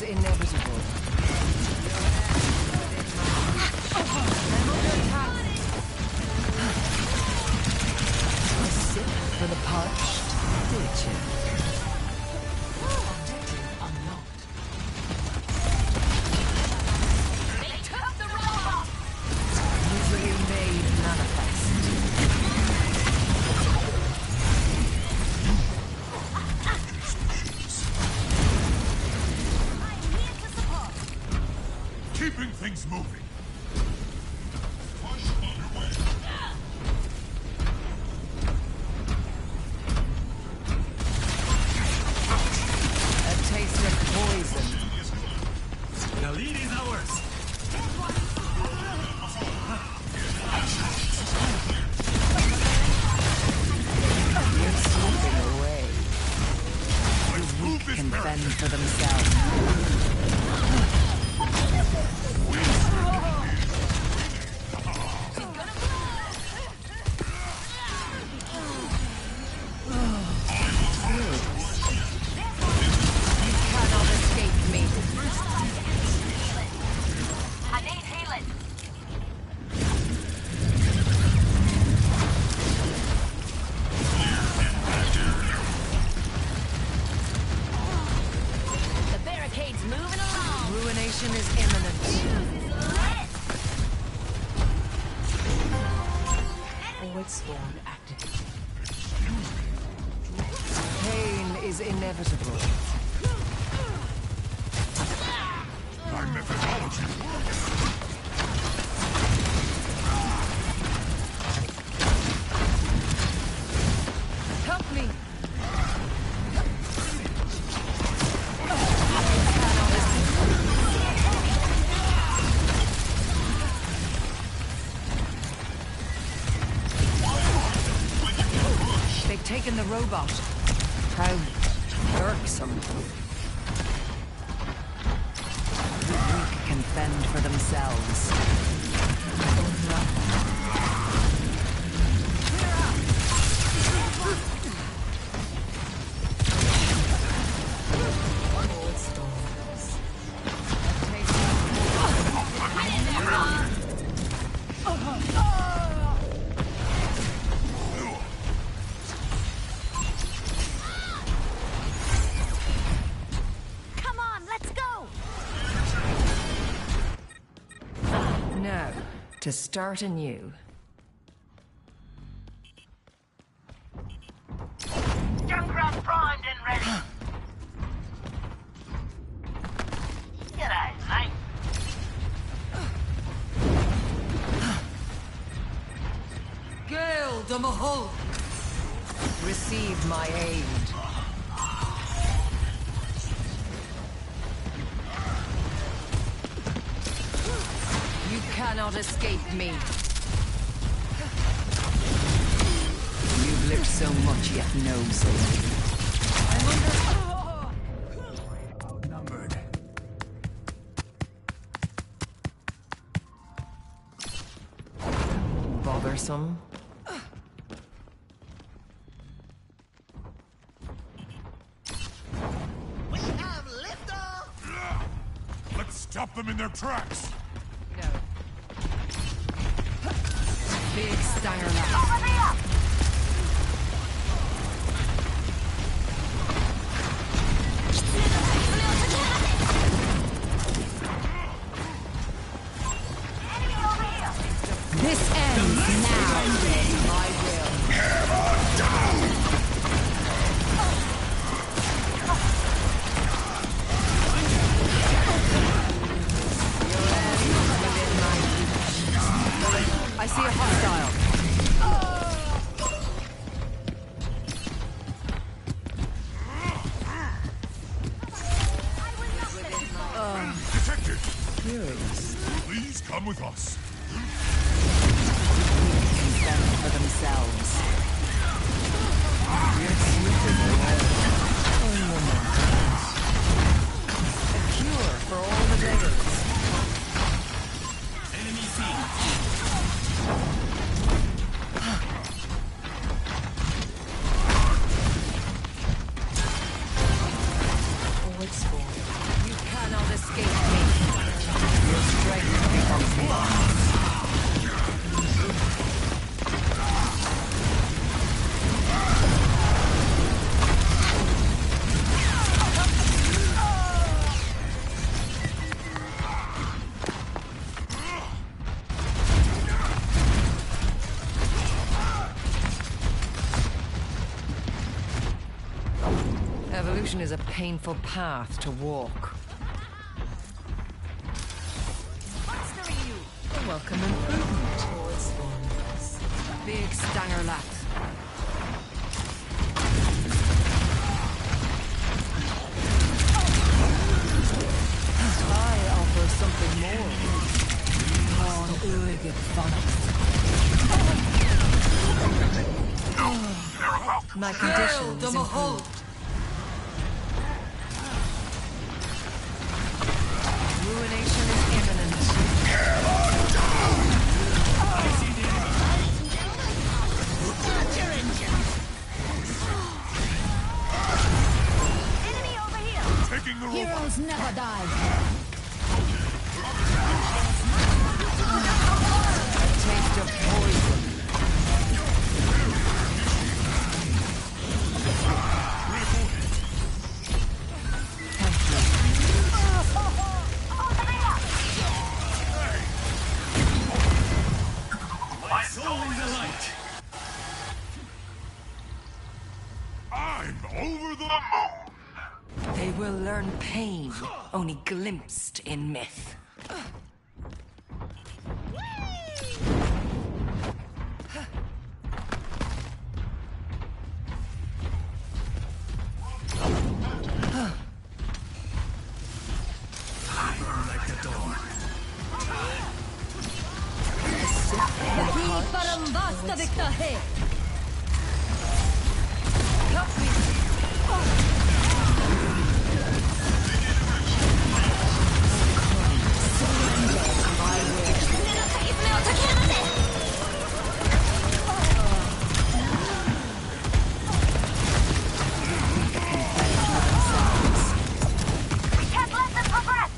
is inevitable. A sip for the parched, did you? Easily made manifest. Keeping things moving. Push underway. A taste of poison. The lead is ours. You're slipping away. Let's move this Can barricade. fend for themselves. Ruination is imminent. Forward spawn activated. Pain is inevitable. My methodology works. Help me! They've taken the robot. How irksome. The weak can fend for themselves. Now, to start anew. Junkrat primed and ready. G'day, mate. Gale de Mahol! Receive my aid. You cannot escape me. You've lived so much yet know so little. Outnumbered. Bothersome. We have liftoff. Let's stop them in their tracks. No. Big Stanger now. Over there. Enemy over here. This ends now. My will. I see a hostile. Detected. Curious. Please come with us. Can fend for themselves. You're slipping away. Oh, you're not. A cure for all the beggars. Enemy seen. Forward spawn. You cannot Evolution is a painful path to walk. A welcome improvement towards big stanger laps. I offer something more. My condition is improved. Ruination is imminent. Enemy over here. Taking the robot. Heroes never die. A taste of poison. My soul in the light. I'm over the moon. They will learn pain, only glimpsed in myth. Like the dawn. We can't let them progress.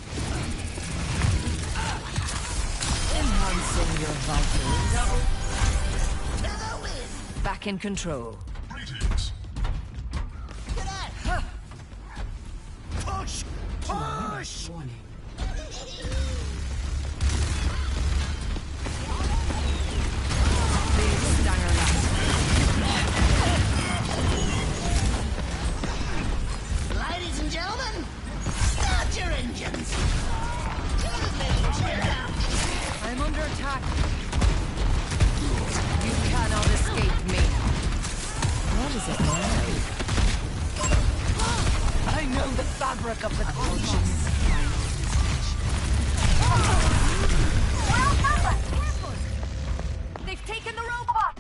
Enhancing your vitals. Back in control. Greetings. Push! Push! Big stanger laps. Ladies and gentlemen, start your engines. I'm under attack. You cannot escape me. What is it now? I know the fabric of the cosmos. Well done. They've taken the robot.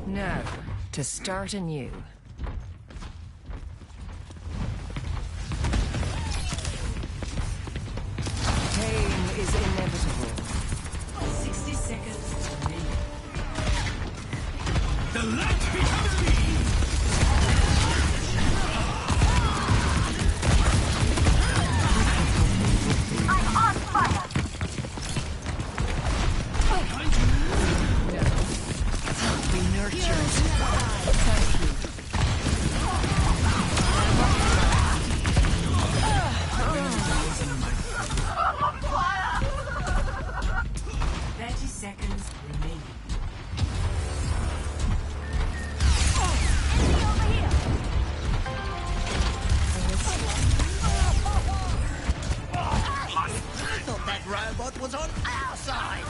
Now, to start anew. Pain is inevitable. 60 seconds remaining. The light becomes me. I'm on fire. Be nurtured. Thank you. 30 seconds remaining. Enemy over here. I thought that robot was on our side.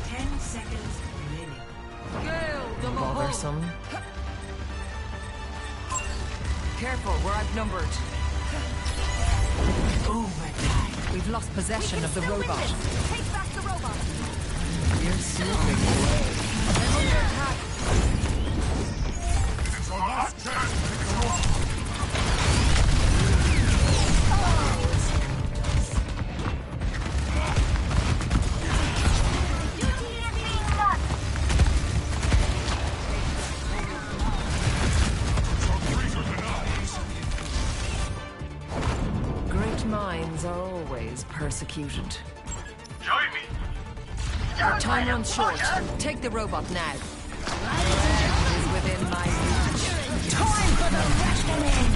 10 seconds remaining. Gale the bothersome. Careful, we're outnumbered. Overtime. We've lost possession of the robot. Take back the robot. We're slipping away. I'm under attack. It's our last chance to take the robot. Duty is being done. Our freezer denies. Great minds are always persecuted. Join me. Our time runs short. Take the robot now. It is within my reach. Time for the reckoning.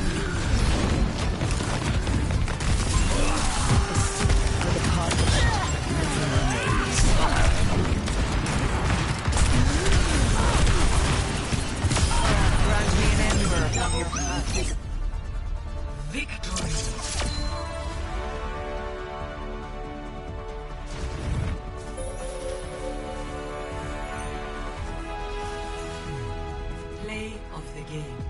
Victory. Play of the game.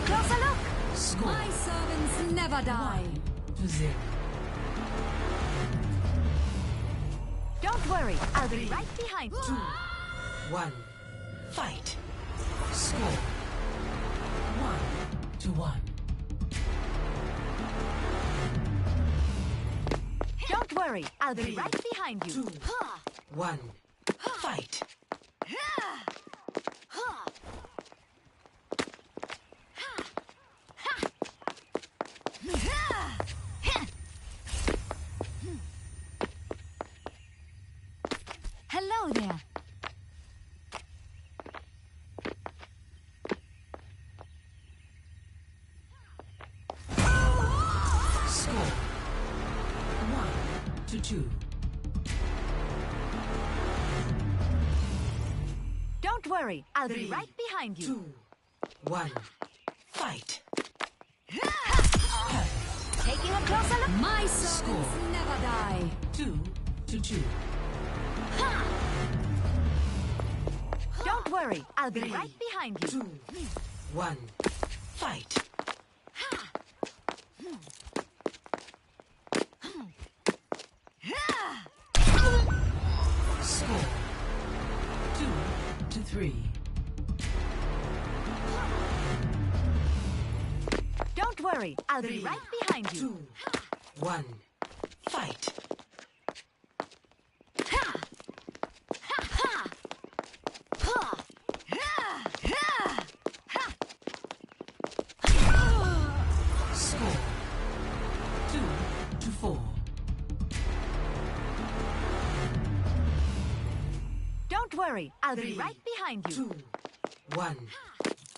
a closer look. Score My servants never die. 1-0. Don't worry, I'll be right behind you. 1. Fight. Score 1-1. Don't worry, I'll be right behind you. 1. Fight. Hello there. Score 1-2. Don't worry, I'll be right behind you. 2. 1. Fight. Taking a closer look. My servants Score. never die. 2-2. Don't worry, I'll be right behind you. 2. 1. Fight. Score 2-3. Don't worry, I'll be 3, right behind you. 2. 1. Fight. Score 2-4. Don't worry, I'll be right behind you. 2. 1.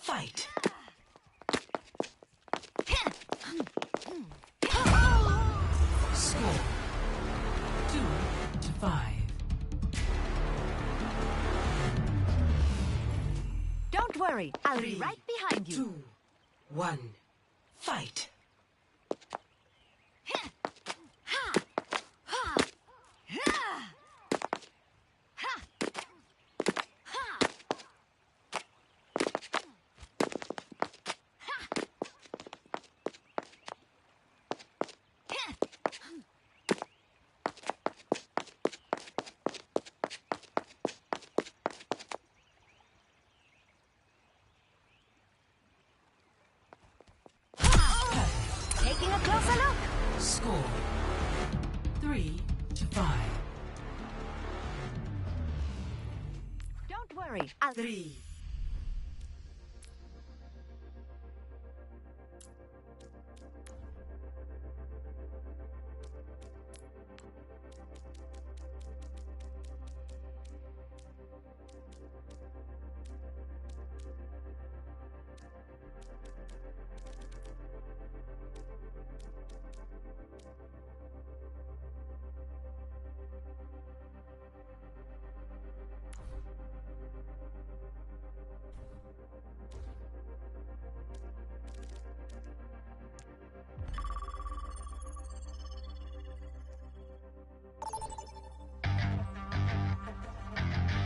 Fight. Score 2-5. Don't worry, I'll be right behind you. 2. 1. Fight. Taking a closer look. Score 3-5. Don't worry, I'll 3.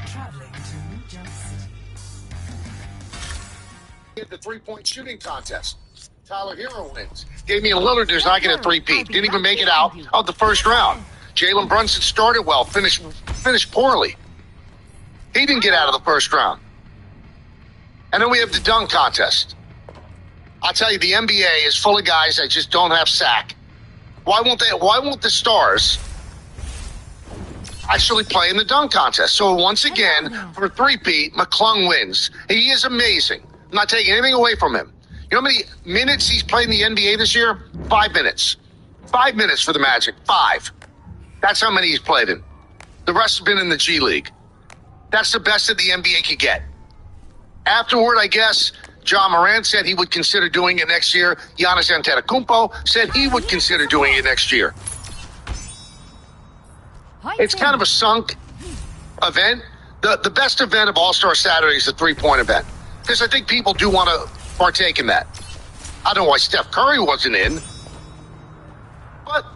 Traveling to Jump City. At the three-point shooting contest. Tyler Hero wins. Damian Lillard does not get a three-peat. Didn't even make it out of the first round. Jalen Brunson started well, finished poorly. He didn't get out of the first round. And then we have the dunk contest. I'll tell you, the NBA is full of guys that just don't have sack. Why won't the stars actually play in the dunk contest? So once again, for a three-peat, McClung wins. He is amazing. I'm not taking anything away from him. You know how many minutes he's played in the NBA this year? 5 minutes. 5 minutes for the Magic. 5. That's how many he's played in. The rest have been in the G League. That's the best that the NBA could get. Afterward, I guess, John Morant said he would consider doing it next year. Giannis Antetokounmpo said he would consider doing it next year. It's kind of a sunk event. The best event of All-Star Saturday is the three-point event. Because I think people do want to partake in that. I don't know why Steph Curry wasn't in. But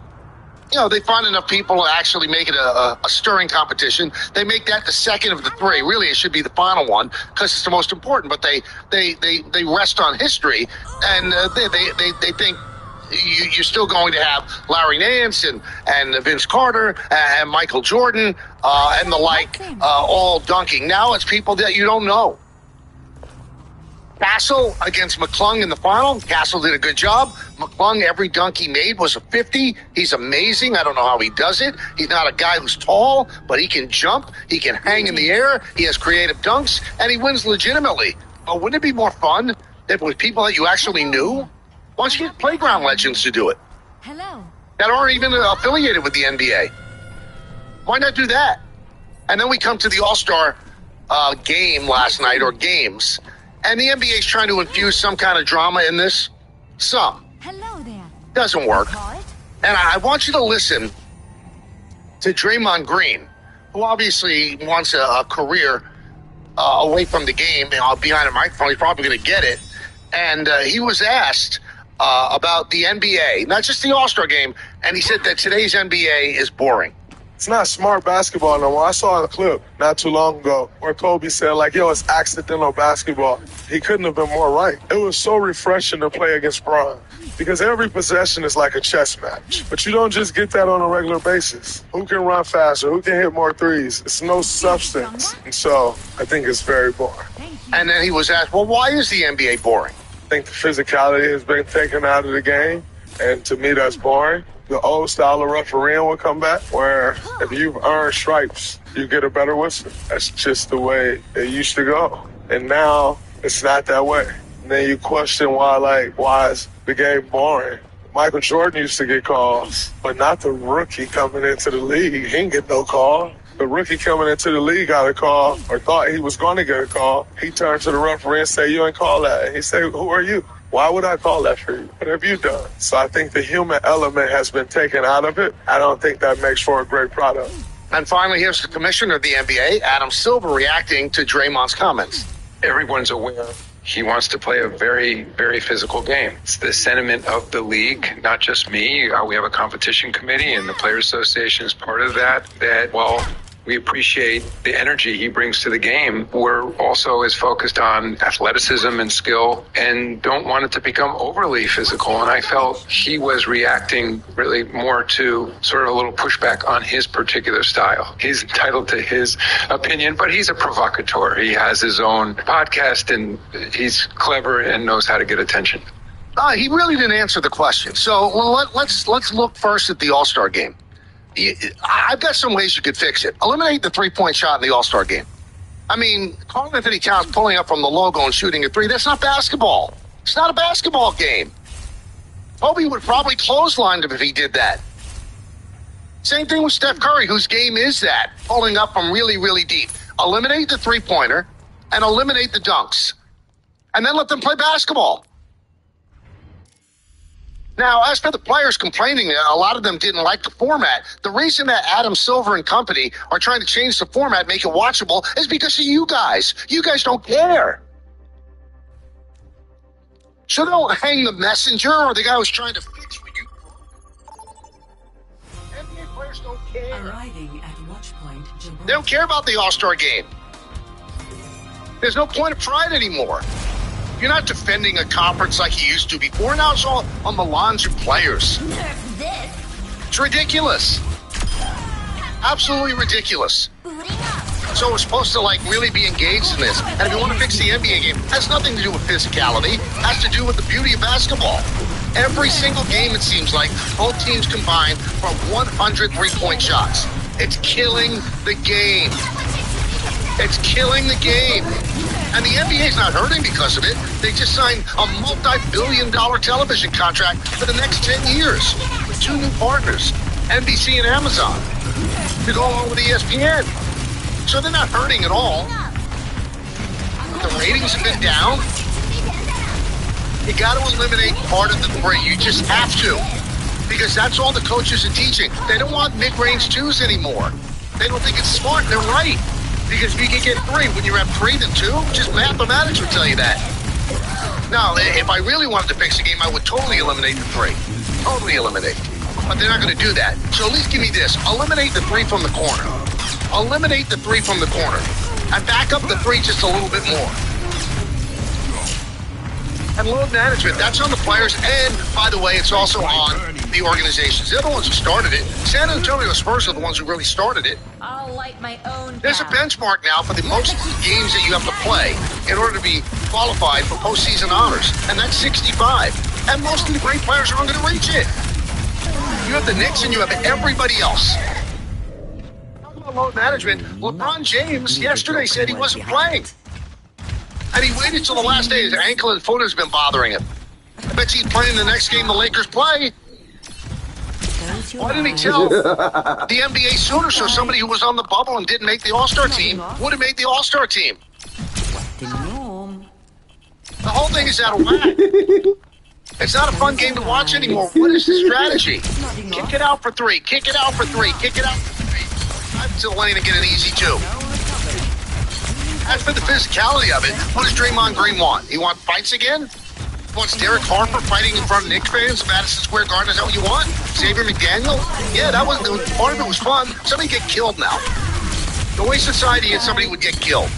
they find enough people to actually make it a stirring competition. They make that the second of the three. Really, it should be the final one because it's the most important. But they rest on history, and they think you're still going to have Larry Nance and Vince Carter and Michael Jordan and the like all dunking. Now it's people that you don't know. Castle against McClung in the final. Castle did a good job. McClung, every dunk he made was a 50. He's amazing. I don't know how he does it. He's not a guy who's tall, but he can jump. He can hang in the air. He has creative dunks, and he wins legitimately. Oh, wouldn't it be more fun if it was people that you actually knew? Why don't you get playground legends to do it? Hello. That aren't even affiliated with the NBA. Why not do that? And then we come to the All-Star game last night, or games, and the NBA is trying to infuse some kind of drama in this. Some. Hello there. Doesn't work. Call it? And I want you to listen to Draymond Green, who obviously wants a career away from the game, behind a microphone. He's probably going to get it. And he was asked about the NBA, not just the All-Star game, and he said that today's NBA is boring. It's not smart basketball no more. I saw a clip not too long ago where Kobe said, it's accidental basketball. He couldn't have been more right. It was so refreshing to play against Bron because every possession is like a chess match. But you don't just get that on a regular basis. Who can run faster? Who can hit more threes? It's no substance. And so I think it's very boring. And then he was asked, well, why is the NBA boring? I think the physicality has been taken out of the game, and to me that's boring. The old style of refereeing will come back, where if you've earned stripes, you get a better whistle. That's just the way it used to go. And now it's not that way. And then you question why is the game boring? Michael Jordan used to get calls, but not the rookie coming into the league. He didn't get no call. The rookie coming into the league got a call, or thought he was going to get a call. He turned to the referee and said, "You ain't call that." And he said, "Who are you? Why would I call that for you? What have you done?" So I think the human element has been taken out of it. I don't think that makes for a great product. And finally, here's the commissioner of the NBA, Adam Silver, reacting to Draymond's comments. Everyone's aware he wants to play a very, very physical game. It's the sentiment of the league, not just me. We have a competition committee, and the Players Association is part of that, while we appreciate the energy he brings to the game, we're also as focused on athleticism and skill and don't want it to become overly physical. And I felt he was reacting really more to sort of a little pushback on his particular style. He's entitled to his opinion, but he's a provocateur. He has his own podcast, and he's clever and knows how to get attention. He really didn't answer the question. So let's look first at the All-Star game. I've got some ways you could fix it. Eliminate the three-point shot in the All-Star game. I mean, Karl Anthony Towns pulling up from the logo and shooting a three, that's not basketball. It's not a basketball game. Kobe would probably clothesline him if he did that. Same thing with Steph Curry, whose game is that, pulling up from really, really deep. Eliminate the three-pointer and eliminate the dunks. And then let them play basketball. Now, as for the players complaining, a lot of them didn't like the format. The reason that Adam Silver and company are trying to change the format, make it watchable, is because of you guys. You guys don't care. So don't hang the messenger or the guy who's trying to fix what you. NBA players don't care. Arriving at watch point, Gibraltar. They don't care about the All-Star game. There's no point of pride anymore. You're not defending a conference like you used to before. Now it's all on the lawns of players. Nerf this. It's ridiculous. Absolutely ridiculous. So we're supposed to really be engaged in this. And if you want to fix the NBA game, it has nothing to do with physicality. It has to do with the beauty of basketball. Every single game, it seems like, both teams combine for 100 three-point shots. It's killing the game. It's killing the game. And the NBA's not hurting because of it. They just signed a multi-billion-dollar television contract for the next 10 years with two new partners, NBC and Amazon, to go along with ESPN. So they're not hurting at all. The ratings have been down. You got to eliminate part of the three. You just have to. Because that's all the coaches are teaching. They don't want mid-range twos anymore. They don't think it's smart. They're right. Because if you can get three, when you're at 3 than 2, just mathematics would tell you that. Now, if I really wanted to fix the game, I would totally eliminate the three. Totally eliminate. But they're not going to do that. So at least give me this. Eliminate the three from the corner. Eliminate the three from the corner. And back up the three just a little bit more. And load management, that's on the players. And, by the way, it's also on the organizations. They're the ones who started it. San Antonio Spurs are the ones who really started it. I'll light my own There's a path. benchmark now for the most games that you have to play in order to be qualified for postseason honors. And that's 65. And most of the great players aren't going to reach it. You have the Knicks and you have everybody else. Talking about load management, LeBron James yesterday said he wasn't playing. And he waited till the last day. His ankle and foot has been bothering him. I bet he's playing the next game the Lakers play. Why didn't he tell the NBA sooner so somebody who was on the bubble and didn't make the All-Star team would have made the All-Star team? The norm. The whole thing is out of whack. It's not a fun game to watch anymore. What is the strategy? Kick it out for three. Kick it out for three. Kick it out for three. I'm still wanting to get an easy two. As for the physicality of it, what does Draymond Green want? He wants fights again? He wants Derek Harper fighting in front of Knicks fans in Madison Square Garden? Is that what you want? Xavier McDaniel? Yeah, that was part of it was fun. Somebody get killed now. The way society is, somebody would get killed.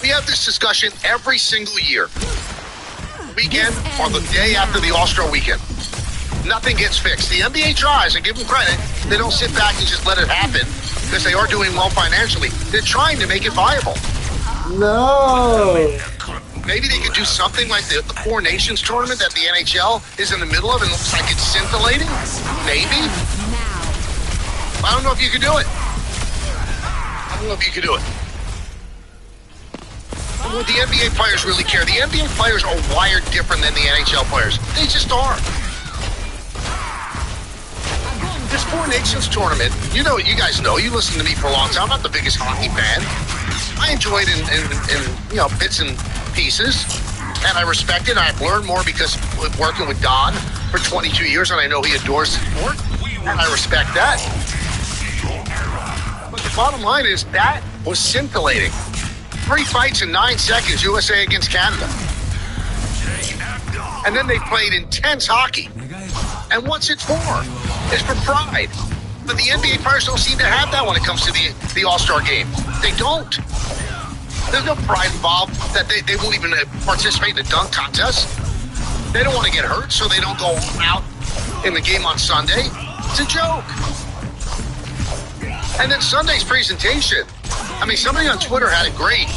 We have this discussion every single year. Weekend or the day after the All-Star weekend. Nothing gets fixed. The NBA tries, and give them credit. They don't sit back and just let it happen because they are doing well financially. They're trying to make it viable. No. Maybe they could do something like the Four Nations tournament that the NHL is in the middle of and looks like it's scintillating. Maybe. I don't know if you could do it. I don't know if you could do it. Would the NBA players really care? The NBA players are wired different than the NHL players. They just are. This Four Nations tournament, you know, you guys know, you listen to me for a long time. I'm not the biggest hockey fan. I enjoy it in bits and pieces, and I respect it. I've learned more because of working with Don for 22 years, and I know he adores the sport, and I respect that. But the bottom line is that was scintillating. 3 fights in 9 seconds, USA against Canada. And then they played intense hockey. And what's it for? It's for pride. But the NBA players don't seem to have that when it comes to the All-Star game. They don't. There's no pride involved that they won't even participate in a dunk contest. They don't want to get hurt, so they don't go out in the game on Sunday. It's a joke. And then Sunday's presentation. I mean, somebody on Twitter had it great.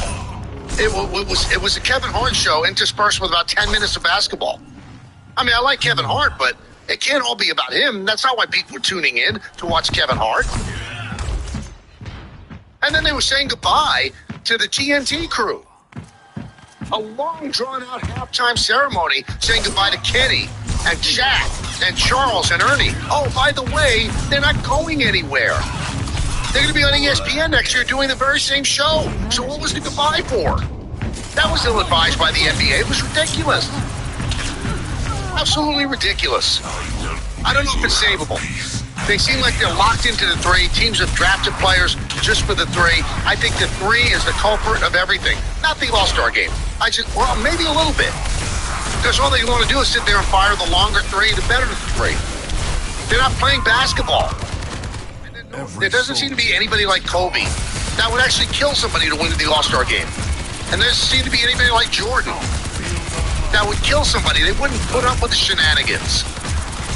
It was a Kevin Hart show interspersed with about 10 minutes of basketball. I mean, I like Kevin Hart, but it can't all be about him. That's not why people are tuning in to watch Kevin Hart. And then they were saying goodbye to the TNT crew. A long, drawn-out halftime ceremony saying goodbye to Kenny and Jack and Charles and Ernie. Oh, by the way, they're not going anywhere. They're going to be on ESPN next year doing the very same show. So what was the goodbye for? That was ill-advised by the NBA. It was ridiculous. Absolutely ridiculous. I don't know if it's savable. They seem like they're locked into the three. Teams have drafted players just for the three. I think the three is the culprit of everything. Not the All-Star game. Well, maybe a little bit. Because all they want to do is sit there and fire the longer three, the better three. They're not playing basketball. There doesn't seem to be anybody like Kobe that would actually kill somebody to win the All-Star game. And there doesn't seem to be anybody like Jordan that would kill somebody. They wouldn't put up with the shenanigans.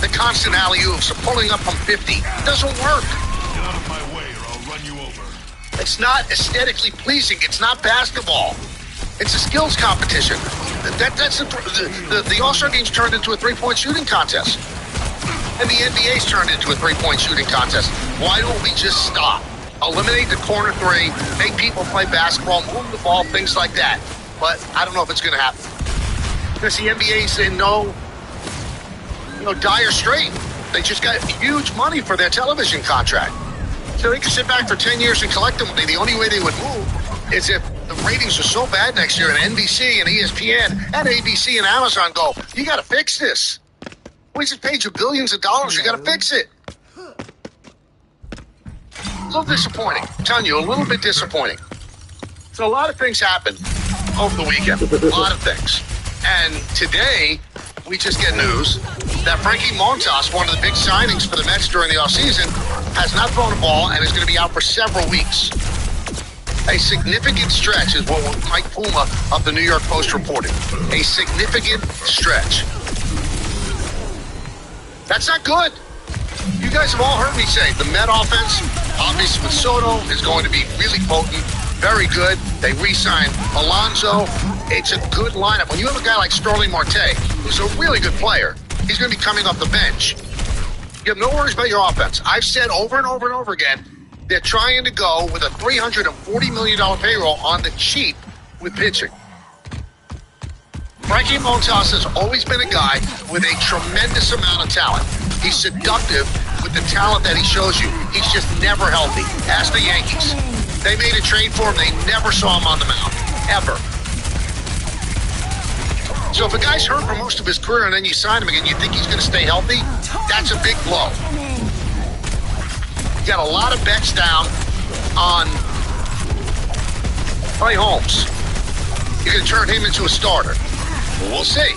The constant alley-oops, pulling up from 50. Doesn't work. Get out of my way or I'll run you over. It's not aesthetically pleasing. It's not basketball. It's a skills competition. That's the All-Star game's turned into a three-point shooting contest. And the NBA's turned into a three-point shooting contest. Why don't we just stop? Eliminate the corner three, make people play basketball, move the ball, things like that. But I don't know if it's going to happen. Because the NBA's in no dire strait. They just got huge money for their television contract. So they can sit back for 10 years and collect the money. The only way they would move is if the ratings are so bad next year and NBC and ESPN and ABC and Amazon go, you got to fix this. We just paid you billions of dollars. You got to fix it. A little disappointing. I'm telling you, a little bit disappointing. So a lot of things happened over the weekend. A lot of things. And today, we just get news that Frankie Montas, one of the big signings for the Mets during the offseason, has not thrown a ball and is going to be out for several weeks. A significant stretch is what Mike Puma of the New York Post reported. A significant stretch. That's not good. You guys have all heard me say the Met offense, obviously with Soto, is going to be really potent, very good. They re-signed Alonso. It's a good lineup. When you have a guy like Starling Marte, who's a really good player, he's going to be coming off the bench. You have no worries about your offense. I've said over and over and over again, they're trying to go with a $340 million payroll on the cheap with pitching. Frankie Montas has always been a guy with a tremendous amount of talent. He's seductive with the talent that he shows you. He's just never healthy. Ask the Yankees. They made a trade for him. They never saw him on the mound, ever. So if a guy's hurt for most of his career and then you sign him again, you think he's going to stay healthy? That's a big blow. You got a lot of bets down on Clay Holmes. You're going to turn him into a starter. We'll see.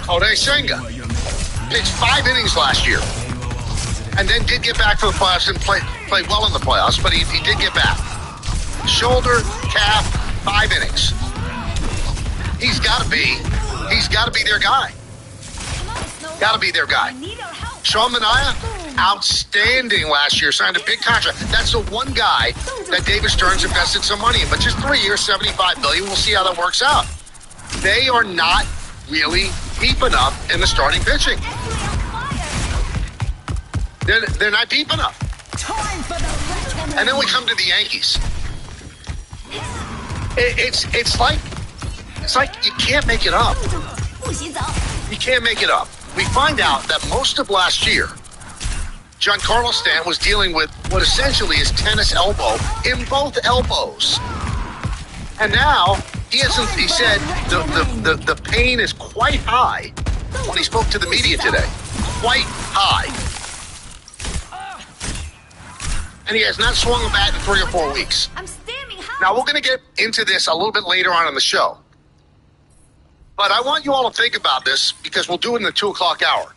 Kodai Senga pitched 5 innings last year and then did get back to the playoffs and played well in the playoffs, but he did get back. Shoulder, calf, 5 innings. He's got to be their guy. Got to be their guy. Sean Manaea, outstanding last year, signed a big contract. That's the one guy that David Stearns invested some money in, but just 3 years, $75 million. We'll see how that works out. They are not really deep enough in the starting pitching. They're not deep enough. And then we come to the Yankees. It's like you can't make it up. You can't make it up. We find out that most of last year, Giancarlo Stanton was dealing with what essentially is tennis elbow in both elbows. And now he said the pain is quite high when he spoke to the media today. Quite high. And he has not swung a bat in 3 or 4 weeks. Now, we're going to get into this a little bit later on in the show. But I want you all to think about this because we'll do it in the 2 o'clock hour.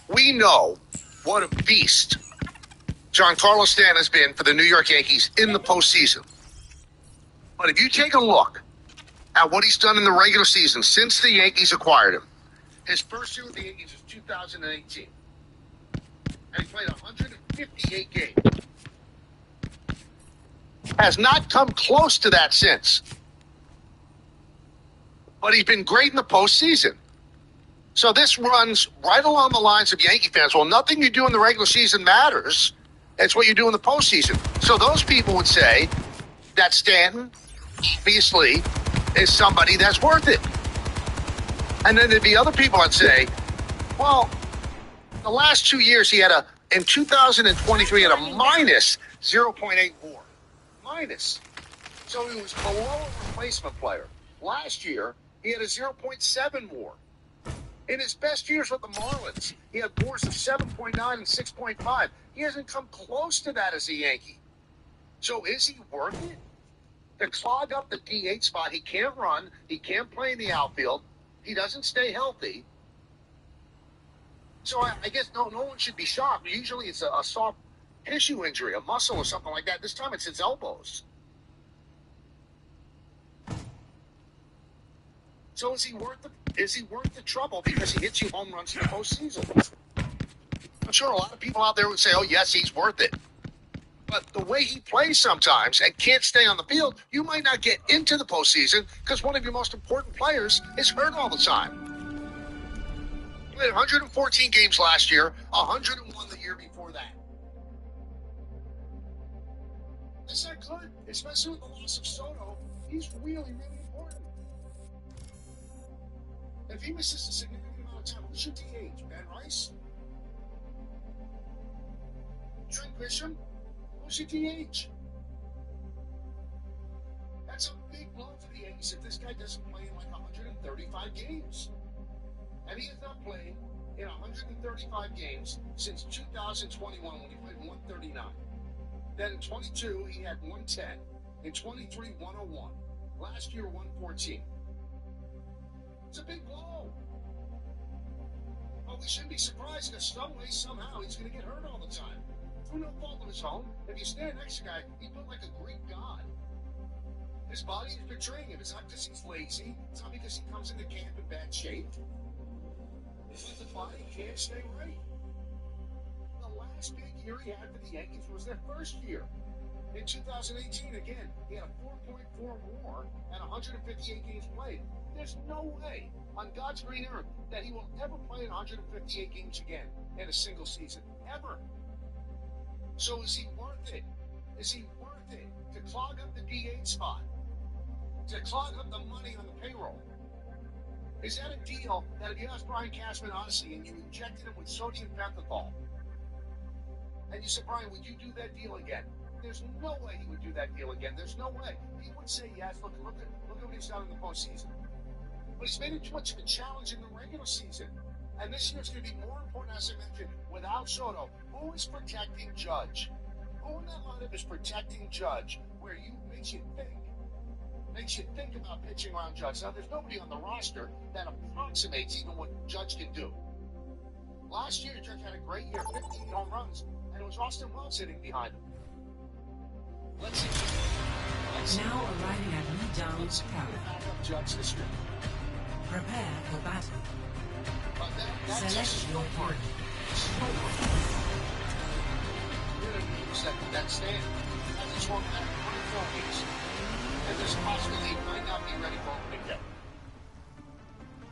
We know what a beast Giancarlo Stanton has been for the New York Yankees in the postseason. But if you take a look at what he's done in the regular season since the Yankees acquired him, his first year with the Yankees was 2018. And he played 158 games. Has not come close to that since. But he's been great in the postseason. So this runs right along the lines of Yankee fans. Well, nothing you do in the regular season matters. It's what you do in the postseason. So those people would say that Stanton, obviously, is somebody that's worth it. And then there'd be other people that say, well, the last 2 years in 2023, he had a minus 0.8 WAR. Minus. So he was below a replacement player. Last year, he had a 0.7 WAR. In his best years with the Marlins, he had WARs of 7.9 and 6.5. He hasn't come close to that as a Yankee. So is he worth it? To clog up the DH spot, he can't run, he can't play in the outfield, he doesn't stay healthy. So I guess no one should be shocked. Usually it's a soft tissue injury, a muscle or something like that. This time it's his elbows. So is he worth the trouble because he hits you home runs in the postseason? I'm sure a lot of people out there would say, oh, yes, he's worth it. But the way he plays sometimes and can't stay on the field, you might not get into the postseason because one of your most important players is hurt all the time. He played 114 games last year, 101 the year before that. That's not good, especially with the loss of Soto. He's really, really important. If he misses a significant amount of time, who's your DH? Ben Rice? Trent Grisham? Who's your DH? That's a big blow for the Yankees if this guy doesn't play in like 135 games. And he has not played in 135 games since 2021 when he played 139. Then in 22, he had 110. In 23, 101. Last year, 114. It's a big blow. we shouldn't be surprised because some way, somehow, he's going to get hurt all the time. Through no fault of his own. If you stand next to a guy, he's built like a Greek god. His body is betraying him. It's not because he's lazy. It's not because he comes into camp in bad shape. It's that the body can't stay right. The last big year he had for the Yankees was their first year. In 2018, again, he had a 4.4 WAR and 158 games played. There's no way on God's green earth that he will ever play in 158 games again in a single season. Ever. So is he worth it? Is he worth it to clog up the DH spot? To clog up the money on the payroll? Is that a deal that if you asked Brian Cashman honestly and you injected him with sodium pentothal, and you said, Brian, would you do that deal again? There's no way he would do that deal again. There's no way. He would say yes. Look at what he's done in the postseason. But he's made it too much of a challenge in the regular season. And this year it's going to be more important, as I mentioned, without Soto. Who is protecting Judge? Who in that lineup is protecting Judge where makes you think about pitching around Judge? Now, there's nobody on the roster that approximates even what Judge can do. Last year, Judge had a great year, 15 home runs, and it was Austin Wells hitting behind him. Let's see. Now arriving at Lee Downs Park. Judge this year. Prepare for battle. Select your part. That stand. That is one back 24 weeks. And this possibly might not be ready for opening day.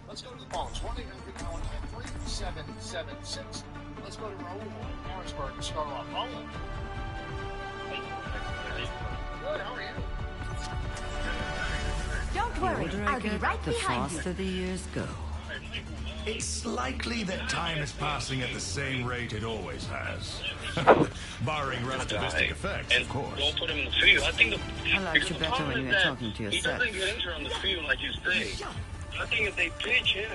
Let's go to the phones. 1-800-913-3776. Let's go to Raul in Harrisburg to start off. Raul. Good, how are you? Don't worry, I'll be right the behind you. faster the years go. It's likely that time is passing at the same rate it always has. Barring relativistic effects, of course. Don't put him in the field. I think I like you better when you're talking to he yourself. doesn't get injured on the field like you say. I think if they pitch him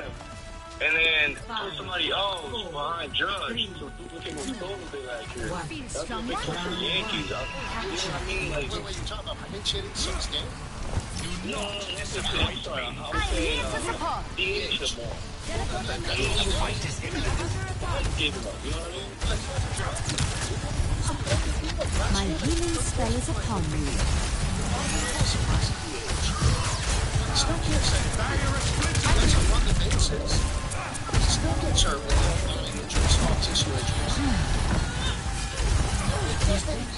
and then put somebody else behind Judge, so people can move over like here. That's what they call the Yankees. You know what I mean? Like, Wait, you talking about pitch hitting since game? no, that's what I'm sorry. I was saying DH the ball. Give him up, you know what I mean? My healing spell is upon you. Still can't say he doesn't run the bases. He still gets hurt with underlying injuries, soft tissue injuries.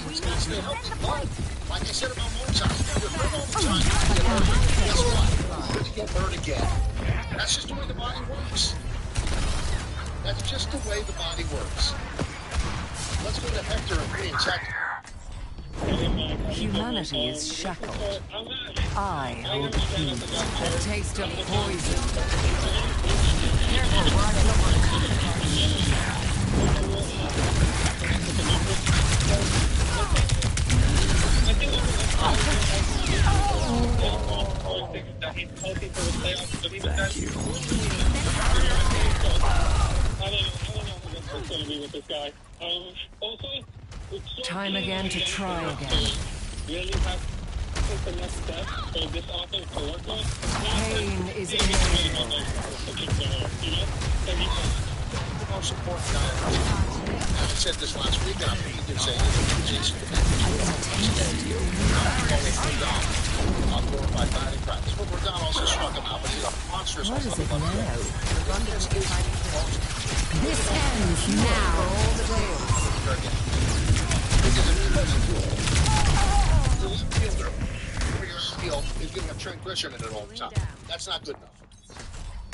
He's got to stay healthy. But, like I said about Mozart, you're hurt all the time. Guess what? You're going to get hurt again. That's just the way the body works. That's just the way the body works. Let's go to Hector and Queens. Hector. Humanity is shackled. I hold peace. A taste of poison. Careful, watch Thank you. Time again to try again. Really have to take the next step for this offense to work on. Pain is inevitable. Most important guy. I said this last week, and I did say it. Jason I'll glorify batting practice. But Rodon also struck him out, but he's a monstrous. What is it now? This ends now. All the days. The left fielder for your field is getting a Trent Grisham in it all the time. That's not good enough.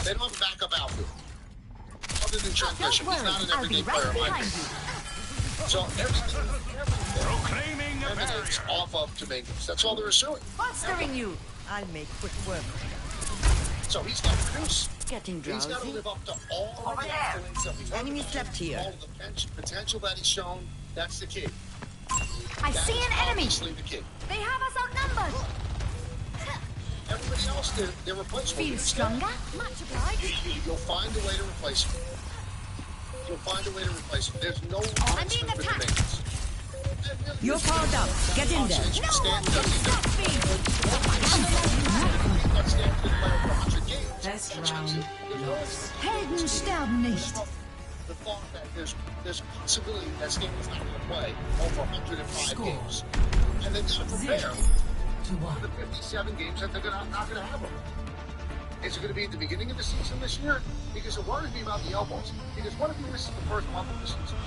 They don't have a backup outfield. Other than Trent Grisham, he's not an everyday player in my opinion. So everything emanates off of Domingos. That's all there is to it. Monstering you. I'll make quick work. So he's got to produce. Getting He's got to drowsy. live up to all of the accolades that we've Enemy slept here. all of the potential that he's shown. That's the key. I see an enemy. Obviously the key. They have us outnumbered. Everybody else, they're replaceable. Feel stronger? Much obliged. You'll find a way to replace him. You'll find a way to replace him. There's no I'm being replacement for attacked. Domingos. You're powered up. Get in there. No one can stop me. Best round. Helden sterben nicht. the thought that there's a possibility that this game is not going to play over 105 games. And then to prepare for the 57 games that they're not going to have them. Is it going to be at the beginning of the season this year? Because it worries me about the elbows. Because what if he misses the first month of the season?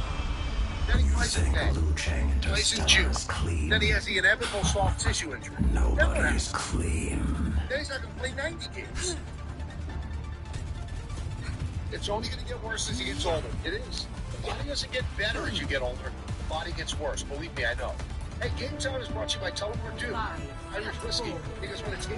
Then he plays in May. Plays in June. Then he has the inevitable soft tissue injury. Nobody's clean. Then he's not going to play 90 games. It's only going to get worse as he gets older. It is. The body doesn't get better as you get older. The body gets worse. Believe me, I know. Hey, Game Time is brought to you by Tullamore Dew. Irish whiskey. Because when it's The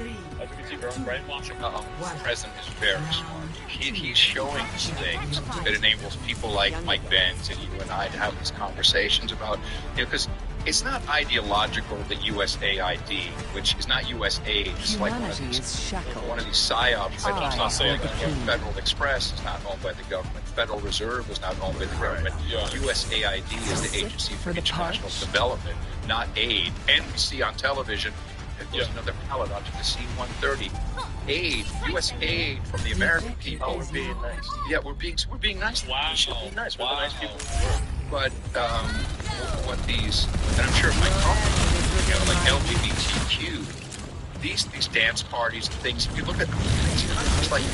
president is very smart. He's showing us things that enables people like Mike Benz and you and I to have these conversations about, because it's not ideological that USAID, which is not USAID, it's like one of these psyops. I'm not saying that Federal Express is not owned by the government. Federal Reserve is not owned by the government. USAID is the Agency for International Development, not aid. And we see on television, there's another pallet onto the C-130. Aid, U.S. aid from the American people. We're being nice. Yeah, we're being nice. Wow. We should be nice. We're Wow. the nice people. But what these, and I'm sure my company, like LGBTQ, these dance parties and things. If you look at them, it's like we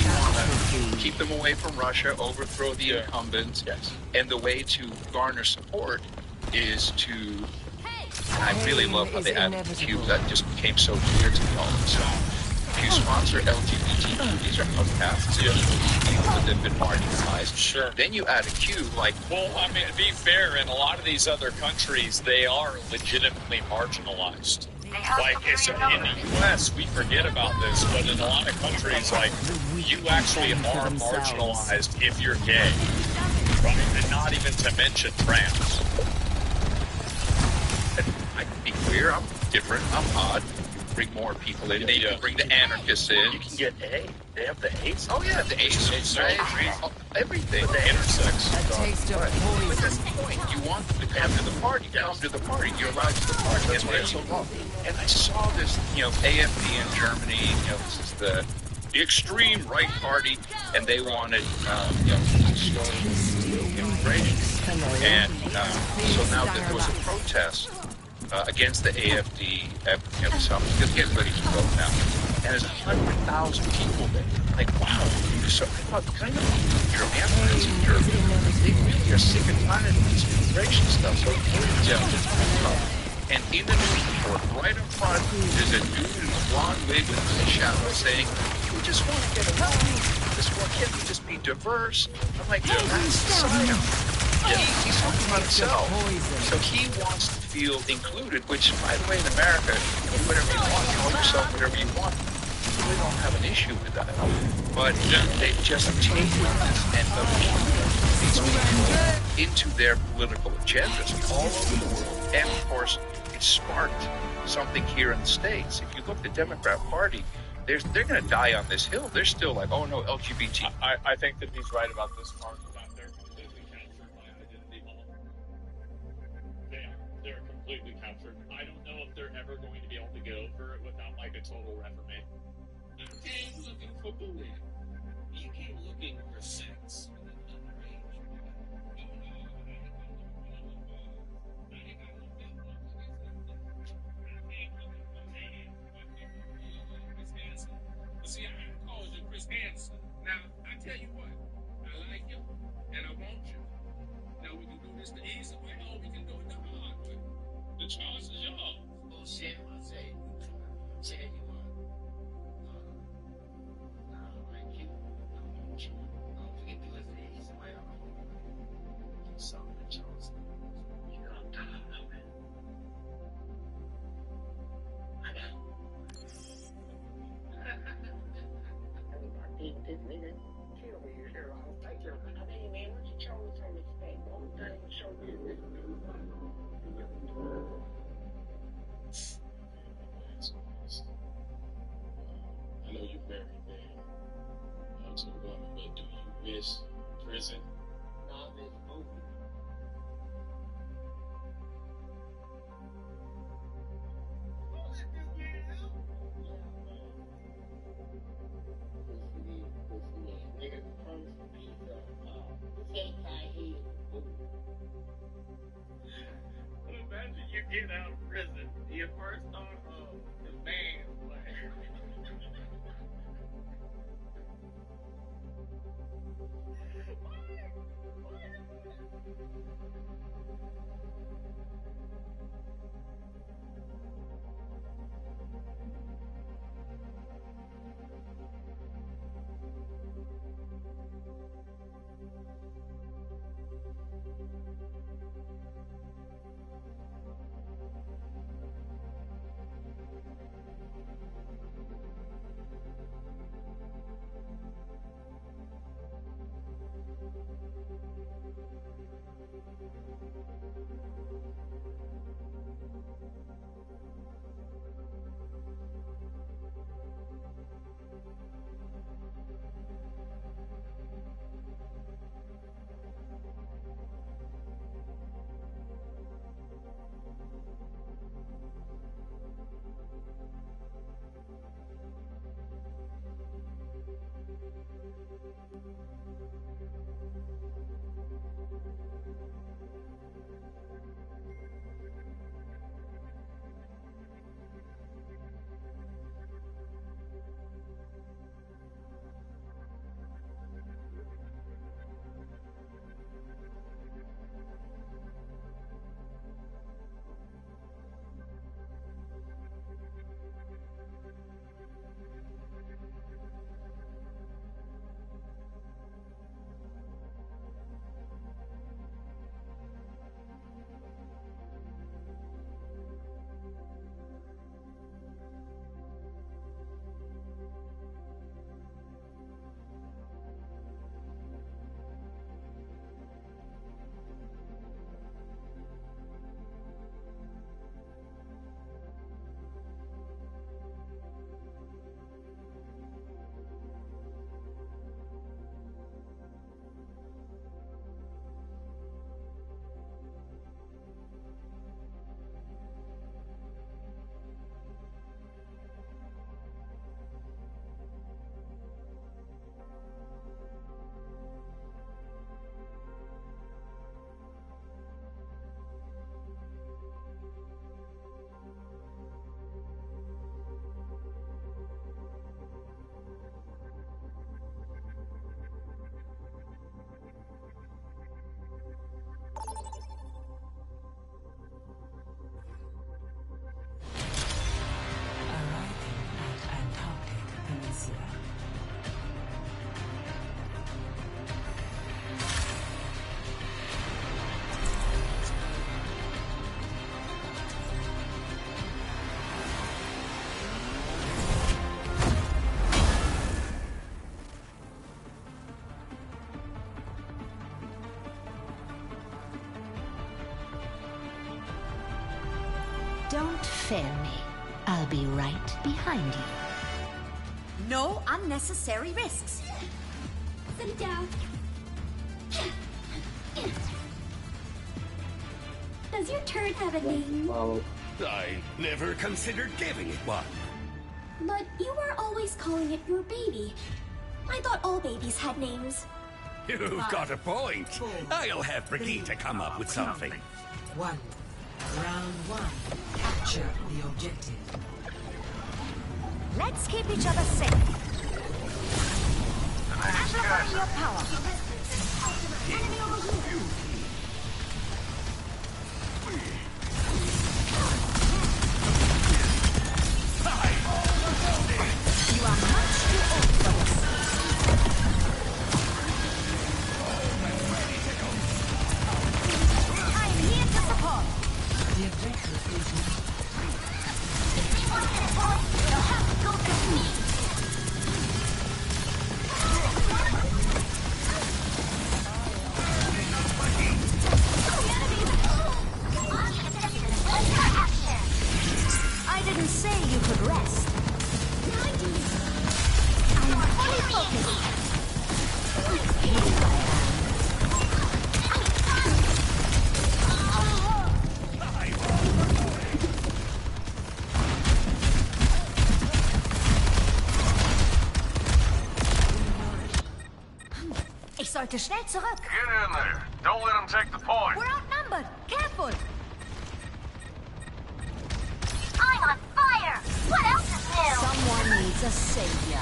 want to keep them away from Russia, overthrow the incumbents, and the way to garner support is to. And I really love how they added the Q. That just became so clear to me all of a sudden. If you sponsor LGBTQ, these are outcasts, people that have been marginalized. Sure. Then you add a Q, like... Well, I mean, to be fair, in a lot of these other countries, they are legitimately marginalized. Like, it's in the U.S., we forget about this, but in a lot of countries, like, you actually are marginalized if you're gay. Right? And not even to mention trans. I can be queer, I'm different, I'm odd. Bring more people in. They can bring the anarchists in. You can get A. They have the A's. Oh yeah, the A's. Everything. The intersex. A taste of But that's poison. the point. You want them to come to the party. Come to the party. You're allowed to the party. That's why it's so long. And I saw this, AFD in Germany. This is the extreme right party, and they wanted, immigration. And so now there was a protest against the AFD so just getting ready to vote now. And there's 100,000 people there. Like, wow. So I thought, kind of Germans in Germany, they really are sick and tired of this immigration stuff. So, and in the news report, right up front, there's a dude in a blonde wig with a shadow saying, we just want to get around. Can't we just be diverse? I'm like, that's society. He's talking about himself. So he wants to feel included, which, by the way, in America, you do whatever you want, call yourself whatever you want. You really don't have an issue with that. But they've just taken this and these people into their political agendas all over the world. And, of course, it sparked something here in the States. If you look at the Democrat Party, they're going to die on this hill. They're still like, oh, no, LGBT. I think that he's right about this part. They're completely captured by identity politics. They're completely captured. I don't know if they're ever going to be able to get over it without, like, a total reformation. You came looking for bullying. You came looking for sex. See, I called you Chris Hansen. Now, I tell you what, I like you, and I want you. Now, we can do this the easy way, or we can do it the hard way. The choice is yours. Bullshit, I say. Tell you what. I like you, I want you. We can do it the easy way, or something the choice. You know, I'm tired of it. I know. This nigga kill me here. I'll take your hey man, what you show me some respect? Don't show me this. I know you're very bad to a woman, but do you miss prison? No, I miss movie. Nigga, the first piece of you first thought of the band, like. Don't fail me. I'll be right behind you. No unnecessary risks. Sit down. Does your turd have a name? I never considered giving it one. But you were always calling it your baby. I thought all babies had names. You've got a point. I'll have Brigitte come up with something. One. Round one. Capture the objective. Let's keep each other safe. Amplify your power. Enemy over here. You are much too old for this. I'm here to support. The objective is You'll have to go with me. I didn't say you could rest. I'm fully focused. Ich sollte schnell zurück. Get in there. Don't let them take the point. We're outnumbered. Careful. needs a savior.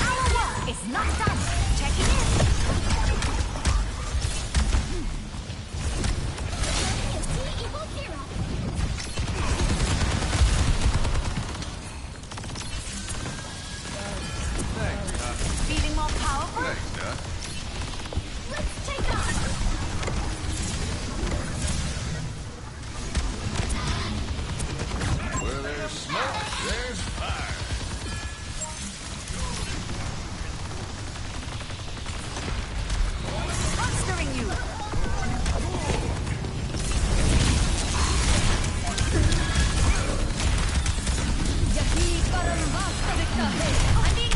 Our work is not done. Checking in. Feeling more powerful? Thanks, Doc. Let's take off. Where there's smoke, there's fire. Monstering you. Yahi karam vastavikta hai. Aning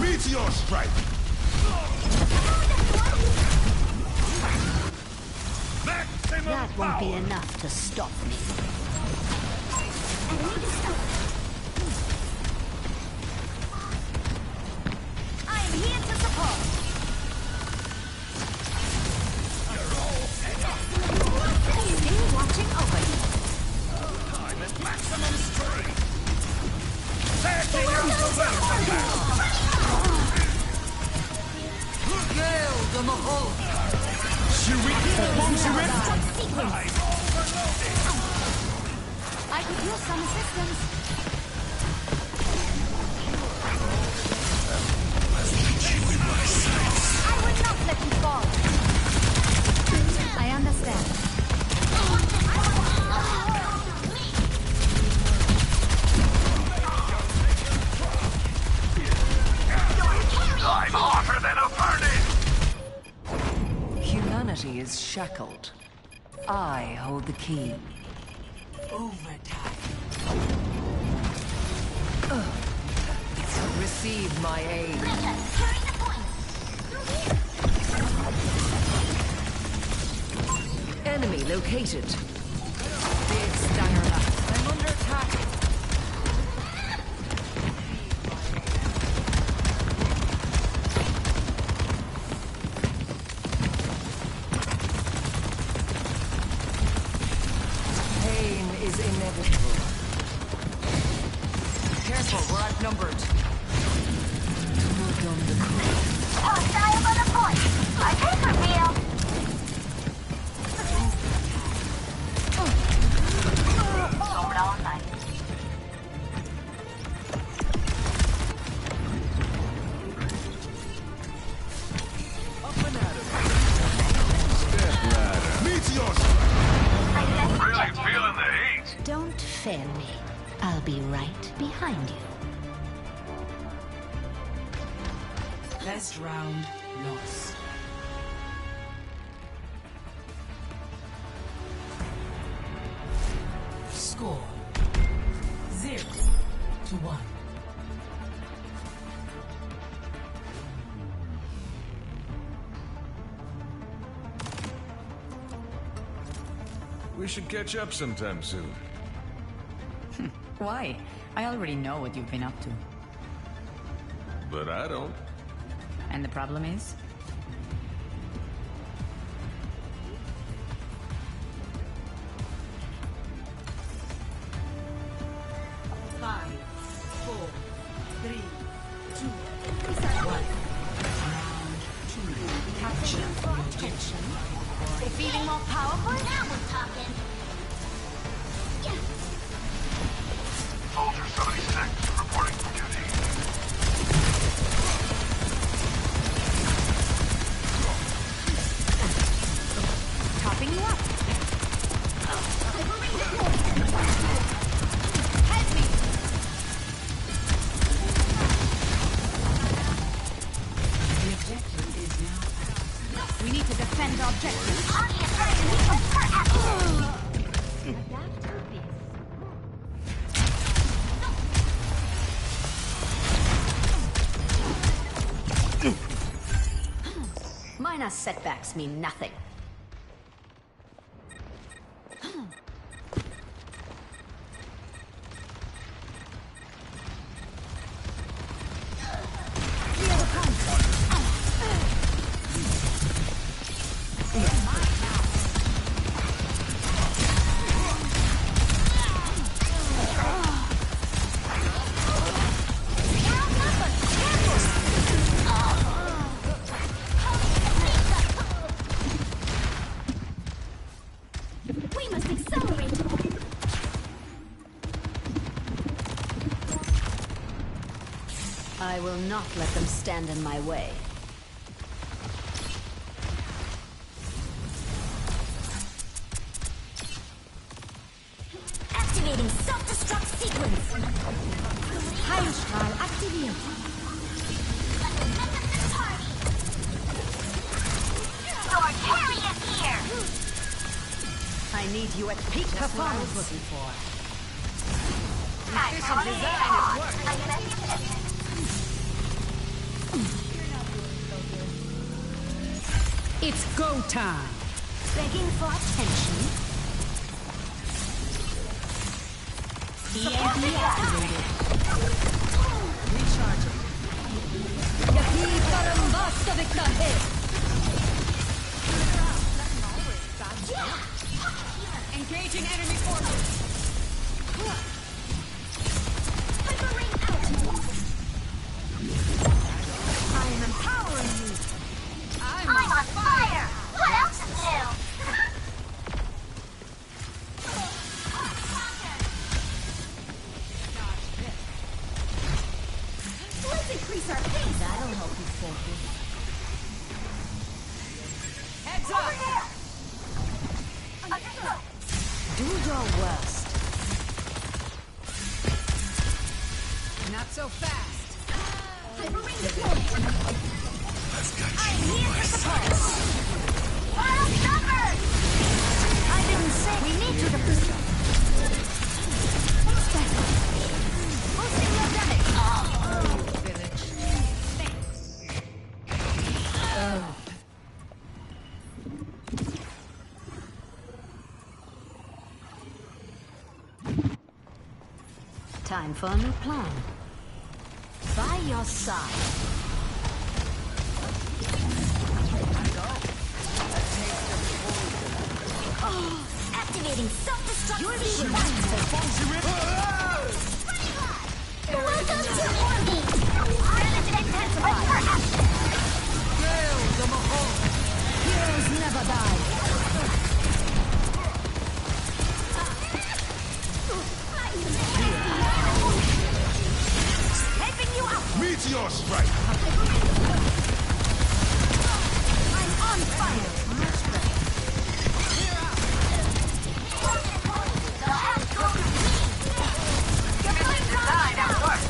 Meteor strike! That won't be enough to stop me. I'm here to support. Still watching over you. Time at maximum strength. Taking out the welcome back. Gale the Mahal. I could use some assistance. I will not let you fall. I understand. I'm hotter than a furnace! Humanity is shackled. I hold the key. Overtime. Receive my aid. Enemy located. Big Stangerla. I'm under attack. Pain is inevitable. Careful, we're outnumbered. Good on the crew. Hostile on a point. I take reveal. Sombra online. Meteor Really feeling the heat. Don't fail me. I'll be right behind you. Best round lost. Score 0-1. We should catch up sometime soon. Why? I already know what you've been up to. But I don't. And the problem is? Five, 4, 3, 2, 1. Round 2. Capture the objective. Feeling more powerful? Now we're talking. Soldier 76, reporting for duty. Topping you up. Help me. The objective is now. We need to defend the objective. Minor setbacks mean nothing. I will not let them stand in my way. Activating self-destruct sequence. Heilstrahl aktiviert. Your carry is here. I need you at peak performance. Looking for. Efficient design is working. It's go time. Begging for attention. EMP activated. Recharging. Engaging enemy forces. I'm empowering you. I'm on fire. What else is new? Let's increase our pace. That'll help you focus. Heads Over up. there. Understood. Do your worst. Not so fast. Hyperring deployed. I've got I'm you in here my to support. sights. Wild numbers. I didn't say we need you to pursue. Boosting your damage. Time for a new plan. By your side. Activating self-destruct sequence. Welcome to orbit. Damage intensified. For action. Heroes never die. Helping you out. Meteor strike. I'm on fire. The house goes green. Your flames design at work.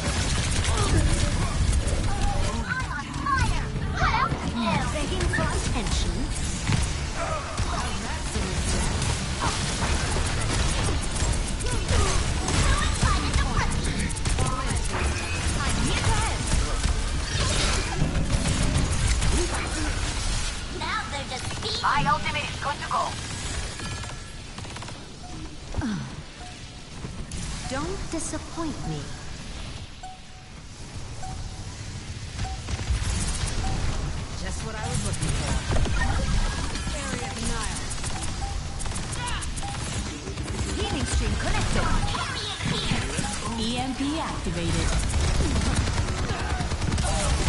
I'm on fire. What else is new? Begging for attention. Now they're just speed. My ultimate is good to go. Don't disappoint me. Just what I was looking for. Area denial. Healing stream connected. EMP activated.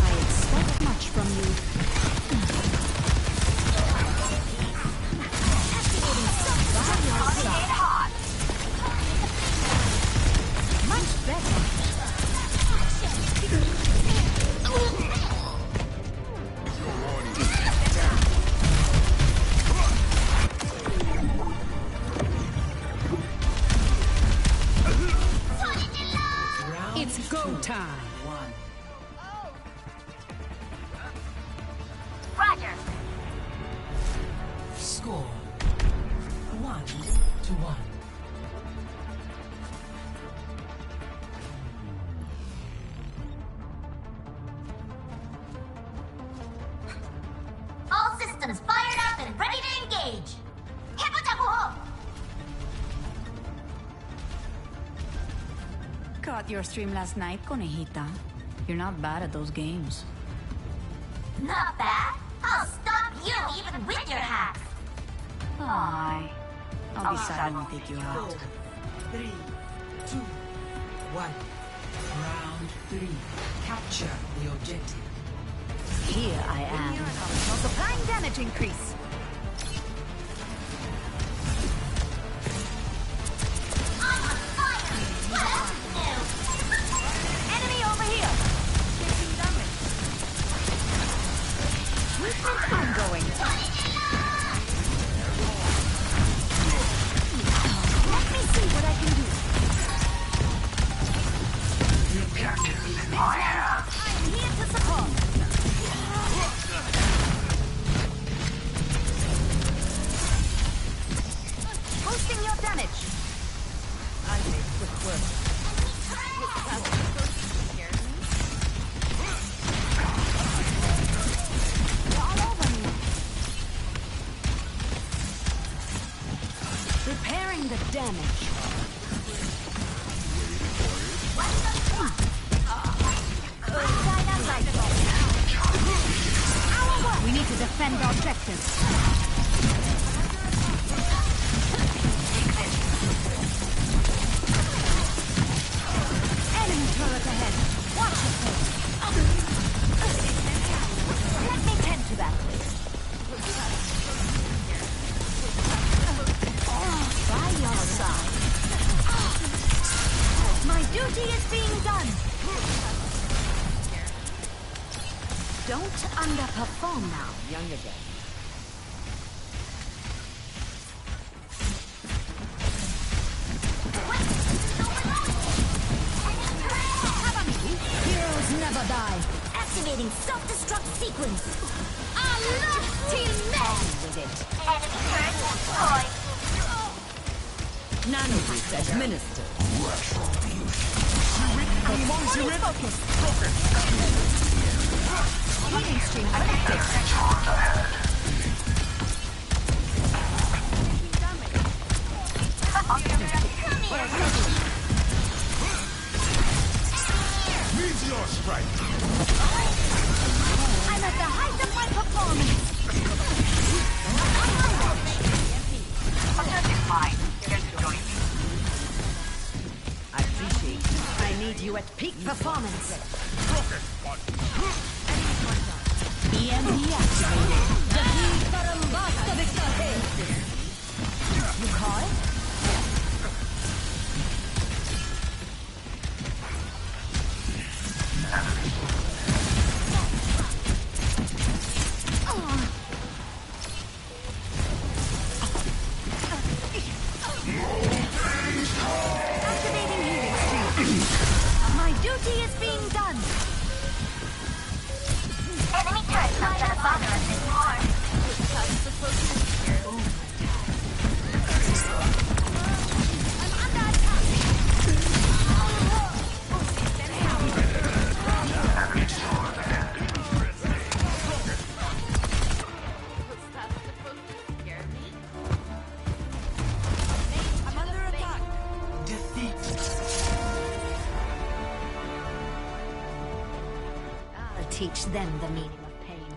I expect much from you. Much better. It's go time. Roger. Score 1-1. All systems fired up and ready to engage. 해보자고. Caught your stream last night, Conejita. You're not bad at those games. Not bad. I'll stop you even with your hacks. Aye. I'll be sad when we take you 4, out. 3, 2, 1. Round 3. Capture the objective. Here I am. Multiplying damage increase. I'm on fire. What else is new? Enemy over here. need to defend our objectives. Enemy turret ahead. Watch your face. Let me tend to that. By your side. My duty is being done. Don't underperform now. Young again. Heroes never die. Activating self-destruct sequence. I love teammates with it. Enemy turret destroyed. Nanoboost administered. Fully focused. Healing stream connected. Meteor strike. I'm at the height of my performance. I appreciate you. I need you at peak performance. EMP activated. You call? Activating healing stream. My duty is being done. Enemy turret under attack. I'll teach them the meaning of pain.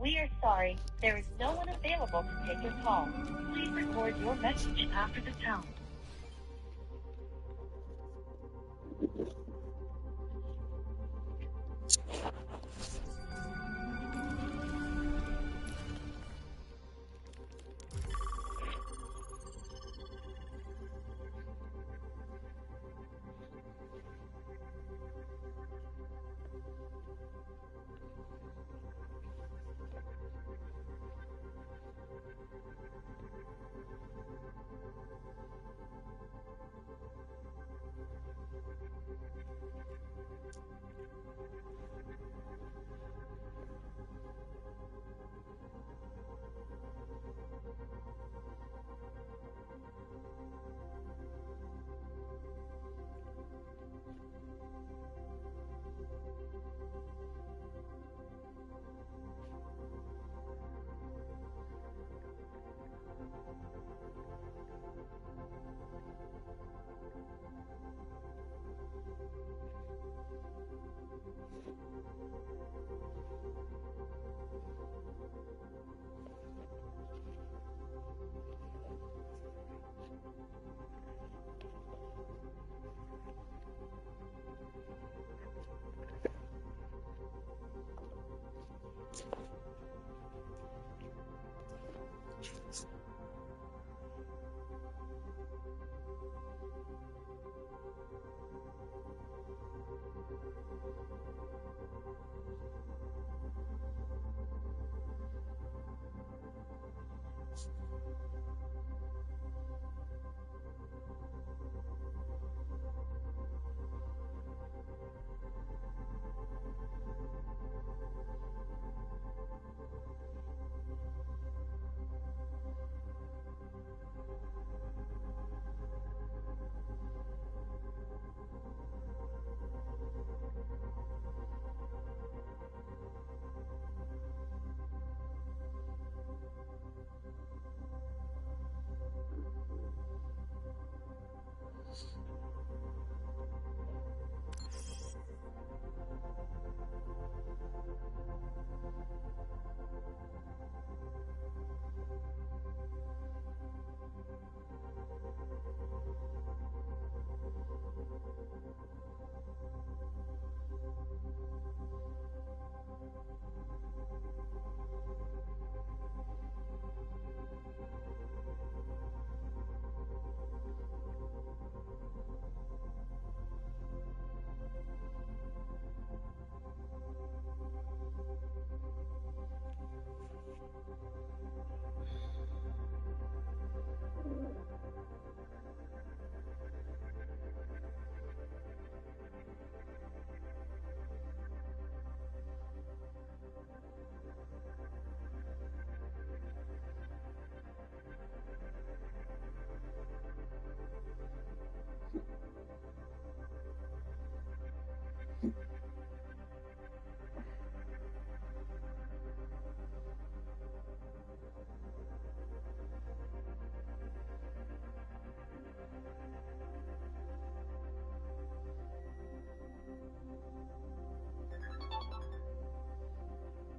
We are sorry, there is no one available to take your call. Please record your message after the tone.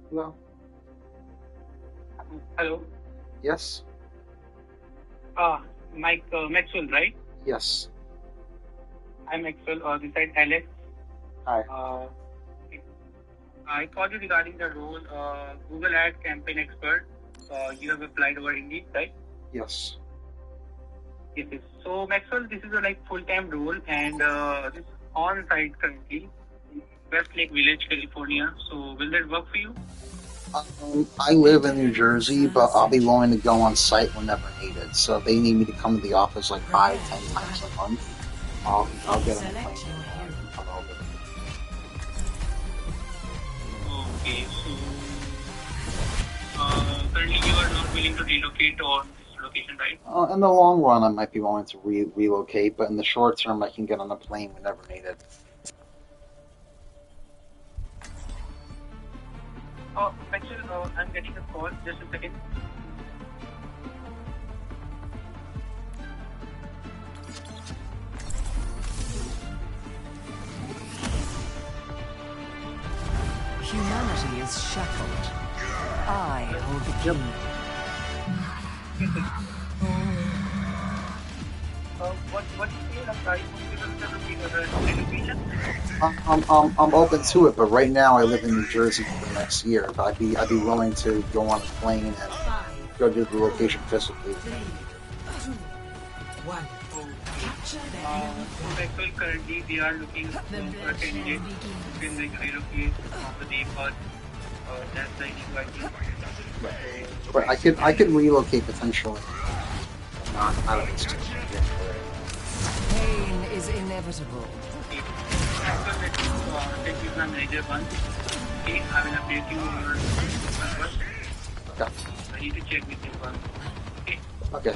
Hello. Hello. Yes. Mike Maxwell, right? Yes. I'm Maxwell. This side Alex. Hi. I called you regarding the role Google Ad Campaign Expert. You have applied over Indeed, right? Yes. Yes. Yes. So Maxwell, this is a full-time role, and this on-site currently in Westlake Village, California. So will that work for you? I live in New Jersey, but I'll be willing to go on site whenever needed. So if they need me to come to the office 5-10 times a month, I'll get on a plane and come over. Okay, so currently you are not willing to relocate on this location, right? In the long run, I might be willing to relocate, but in the short term, I can get on a plane whenever needed. Actually, I'm getting a call. Just a second. Humanity is shackled. I hold the key. I'm open to it, but right now I live in New Jersey for the next year. But I'd be willing to go on a plane and go to the location physically. Currently we are looking for a candidate who can relocate to the Perth. That's the issue, I think. But I could relocate potentially. Not out of this. Pain is inevitable. Take you from major one. Okay, I will update you over first. Okay. I need to check with you one. Okay. Okay.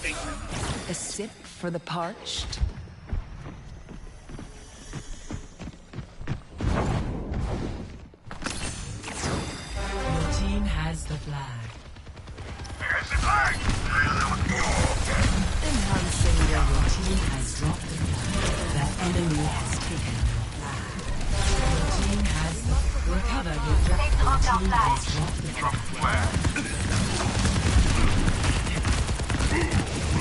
Thank you. A sip for the parched. Your team has the flag. Here's the flag! Enhancing Your team has dropped the flag. The enemy has taken your flag. Your team has the recover your flag. Your team has dropped the flag.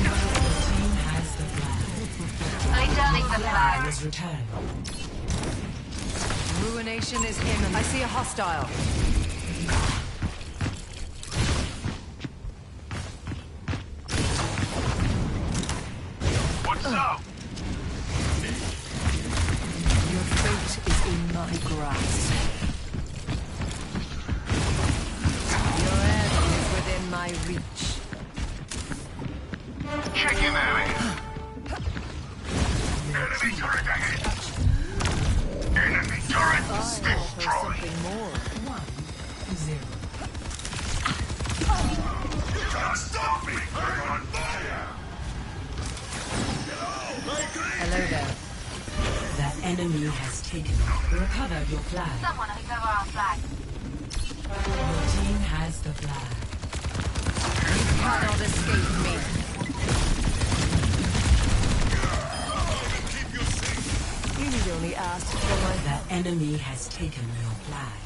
Your team has the flag. Returning the flag. Is returned. ruination is imminent. I see a hostile. What's up? Your fate is in my grasp. Your end is within my reach. Chicken alley. Enemy turret ahead. Enemy turret destroyed. Something more. 1-0. You can't stop me. I'm on fire. Hello there. The enemy has taken recover your flag. Someone recover our flag. Your team has the flag. You cannot escape me. You need only ask for my... The enemy has taken your flag.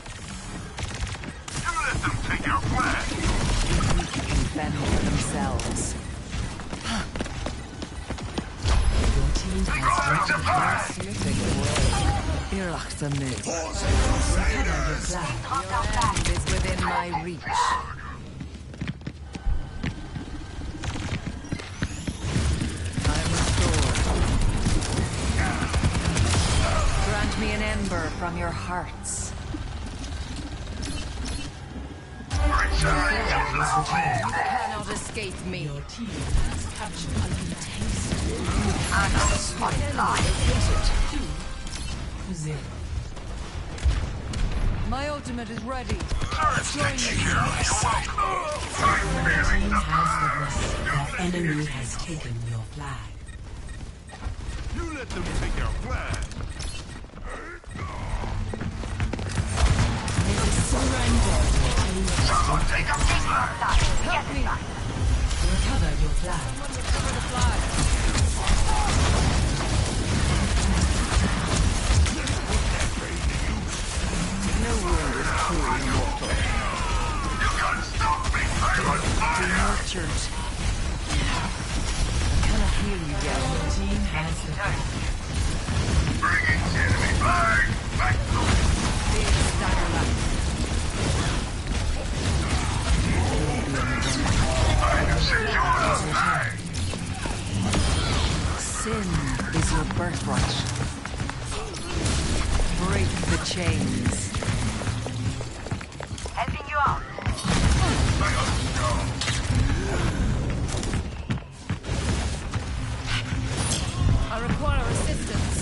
You let them take your flag. Weak can fend for themselves. Your team has dropped the flag. Slipping away. Iraq the mid. Recover your flag. Your end is within my reach. I'm restored. Grant me an ember from your hearts. You cannot escape me. Your team has captured a taste. I'm on the spotlight. 2-0. My ultimate is ready. Join me. You're welcome. Your team has the flag. The enemy has taken your flag. You let them take your flag. Someone take a flag. Help me. Recover your flag. Recover the flag. No wound is truly mortal. You can't stop me. I'm on Be fire. nurtured. I cannot heal you yet. Your team has the flag. Bring it, enemy flag. Back to Big staggerland. I secure the flag. Sin is your birthright. Break the chains. Helping you out. I require assistance.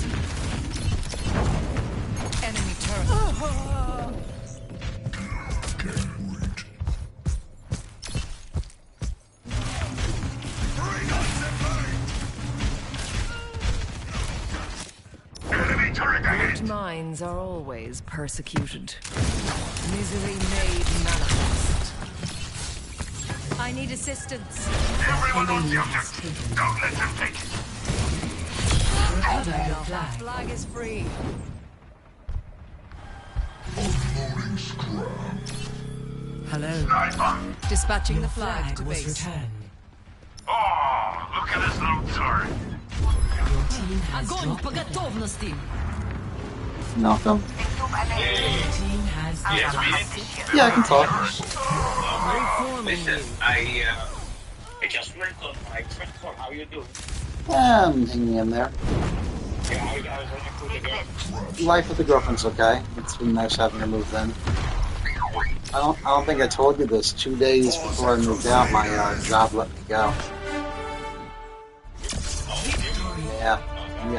Enemy turret. Enemy turret ahead. Great minds are always persecuted. Misery made manifest. I need assistance. Everyone on the objective. Don't let them take it. Recover your Flag flag. is free. Hello. Dispatching the flag to base. Returned. Oh, look at this little turret. Your team has Огонь dropped по the flag. готовности. Malcolm. Your team has Yes, dropped me? Yeah, I can talk. Listen, I just went on my transfer. How you doing? Yeah, I'm hanging in there. Yeah, I was only with the girl. Life with the girlfriend's okay. It's been nice having her move in. I don't think I told you this. 2 days before I moved out, my job let me go. Yeah,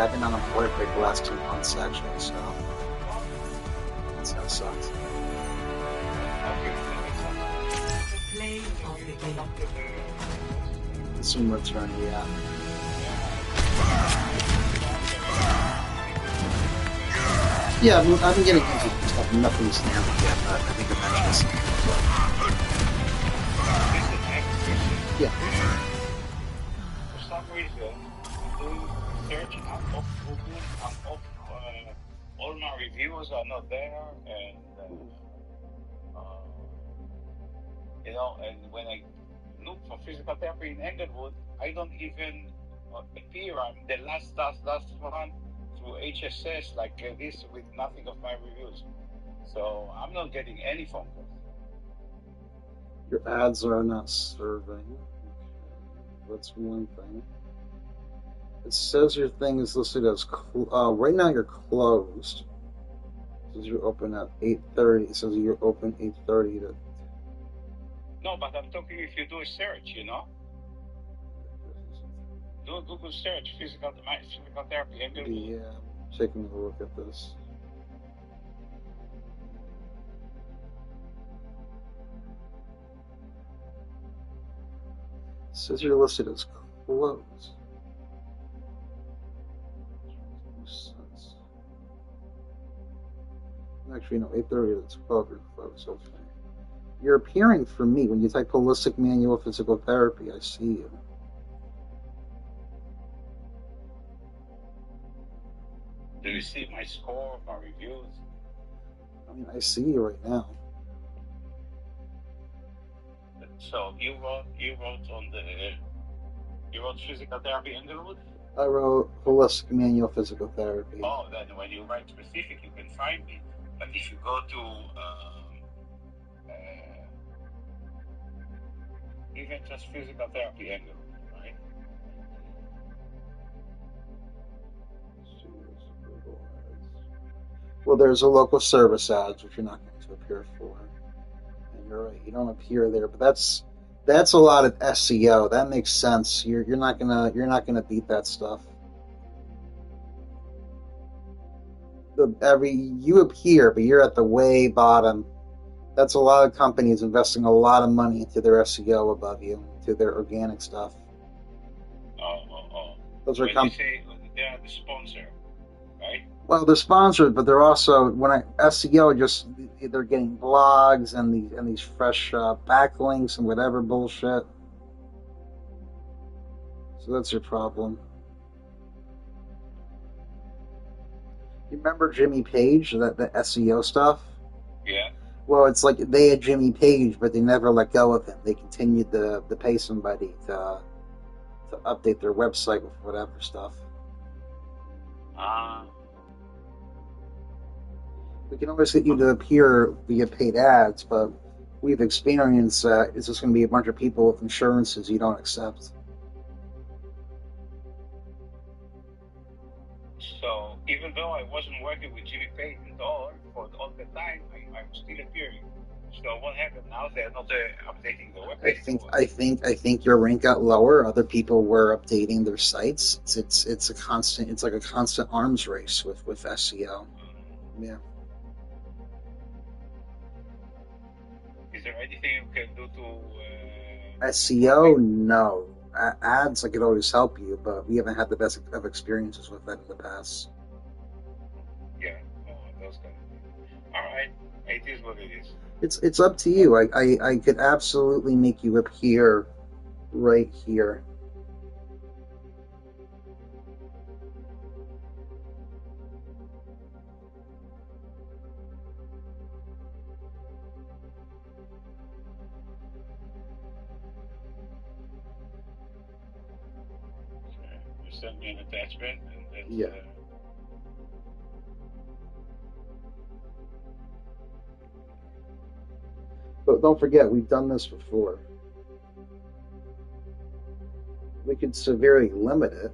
I've been on a work break the last 2 months actually, so that sucks. play of the game. Soon return, yeah. Yeah, I've been getting into stuff. Nothing's nailed yet, but I think eventually. Yeah. For some reason, doing search, all my reviews are not there, and you know, and when I look for physical therapy in Englewood, I don't even appear. I'm the last one through HSS like this with nothing of my reviews. So I'm not getting any phone calls. Your ads are not serving. That's one thing. It says your thing is listed as right now you're closed. It says you're open at 8:30. It says you're open 8:30 to. No, but I'm talking if you do a search, you know. Do a Google search, physical therapy, Englewood. Yeah, I'm taking a look at this. It says you're listed as closed. Actually, no, 8:30 to 12, you're closed. Okay. You're appearing for me. When you type holistic manual physical therapy, I see you. Do you see my score, my reviews? I mean, I see you right now. So you wrote on the you wrote physical therapy Englewood? I wrote holistic manual physical therapy. Oh, then when you write specific, you can find me. But if you go to even just physical therapy Englewood, right? Well, there's a local service ads which you're not going to appear for, and you're right, you don't appear there. But that's a lot of SEO. That makes sense. You're not gonna beat that stuff. You appear, but you're at the way bottom. That's a lot of companies investing a lot of money into their SEO above you, to their organic stuff. Those are when you say they are the sponsor, right? Well, they're sponsored, but they're also SEO just they're getting blogs and these fresh backlinks and whatever bullshit. So that's your problem. You remember Jimmy Page, the SEO stuff? Yeah. Well, it's like they had Jimmy Page, but they never let go of him. They continued to pay somebody to update their website with whatever stuff. We can always get you to appear via paid ads, but we've experienced that it's just going to be a bunch of people with insurances you don't accept. So even though I wasn't working with Jimmy Page at all for all the time, I was still appearing. So what happened now? They're not updating the webpage. I think your rank got lower. Other people were updating their sites. It's a constant. It's like a constant arms race with SEO. Yeah. Is there anything you can do to SEO? No. Ads, I could always help you, but we haven't had the best of experiences with that in the past. Yeah, those kind of things. All right, it is what it is. It's up to you. I could absolutely make you appear right here. sent me an attachment, and that's, Yeah. But don't forget, we've done this before. We could severely limit it.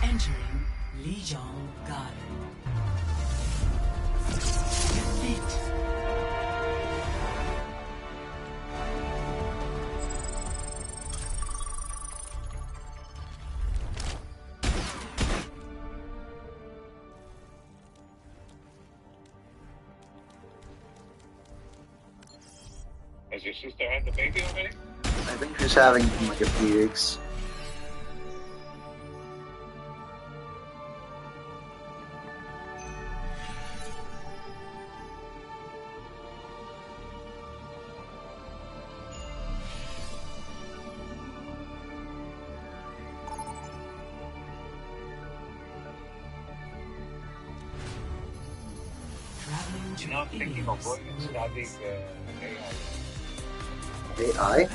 Entering Lijiang Garden. Defeat. Has your sister had the baby already? I think she's having it in like a few weeks. You know, I'm thinking of going and studying AI?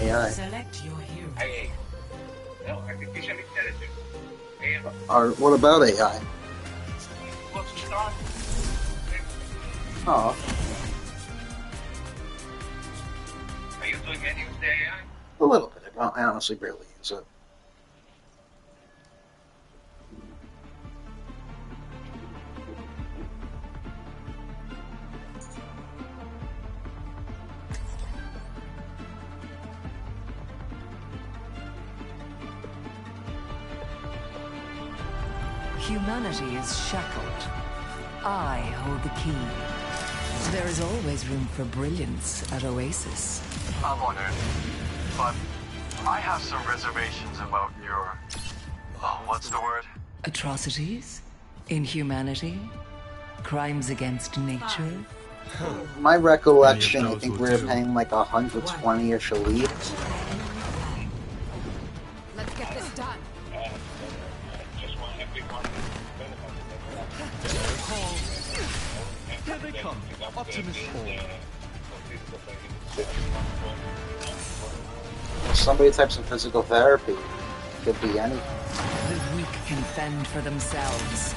AI. Select your hero. AI. No, artificial intelligence. AI. Or what about AI? What's to start? Oh, Are you doing any with the AI? a little bit. I honestly barely use it. Humanity is shackled. I hold the key. There is always room for brilliance at Oasis. I'm honored, but I have some reservations about your... Oh, what's the word? Atrocities? Inhumanity? Crimes against nature? My recollection, I think we were paying like 120-ish a lead. Let's get this done. Here they come. Optimus Hall. Somebody type some physical therapy. Could be anything. The weak can fend for themselves.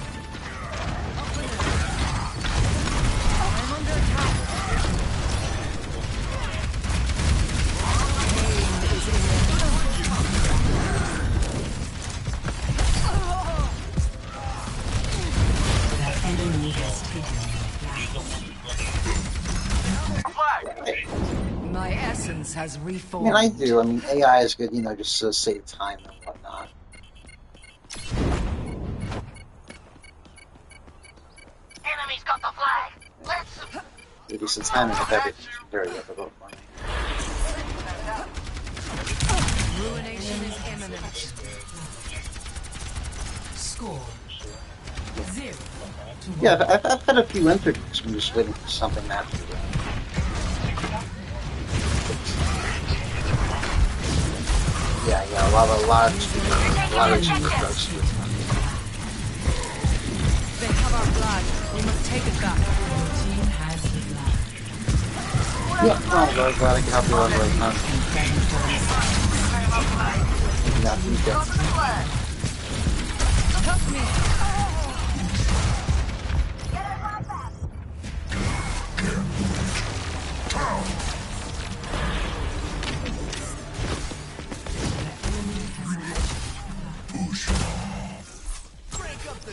I'm under attack. Pain is inevitable. The enemy has taken My essence has I reformed. mean, I do. I mean, AI is good, you know, just to save time and whatnot. Enemy's got the flag. Let's... Maybe since timing with everything is very difficult for me. Ruination is imminent. Score 0-1. Yeah, I've had a few interviews when just waiting for something natural. Yeah, a lot of drugs. They have our flag. We must take it back. Team has the flag. Yeah, well, I'm glad I can help you out right now. Yeah, you go. Help me.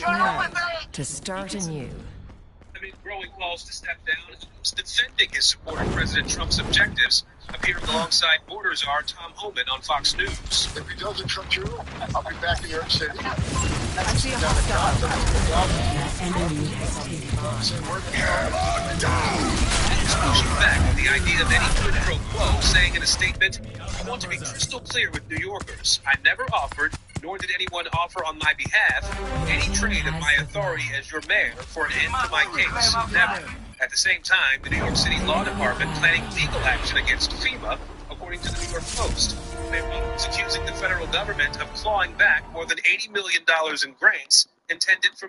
Now, to start anew. Amid growing calls to step down, who's defending his support of President Trump's objectives, appearing alongside border czar Tom Homan on Fox News. If he doesn't trust you, I'll be back in New York City. I see a hostile. The enemy has taken Pushing back on the idea of any quid pro quo, saying in a statement, "I want to be crystal clear with New Yorkers. I never offered nor did anyone offer on my behalf any trade of my authority as your mayor for an end to my case. Never. At the same time, the New York City Law Department planning legal action against FEMA, according to the New York Post. FEMA is accusing the federal government of clawing back more than $80 million in grants intended for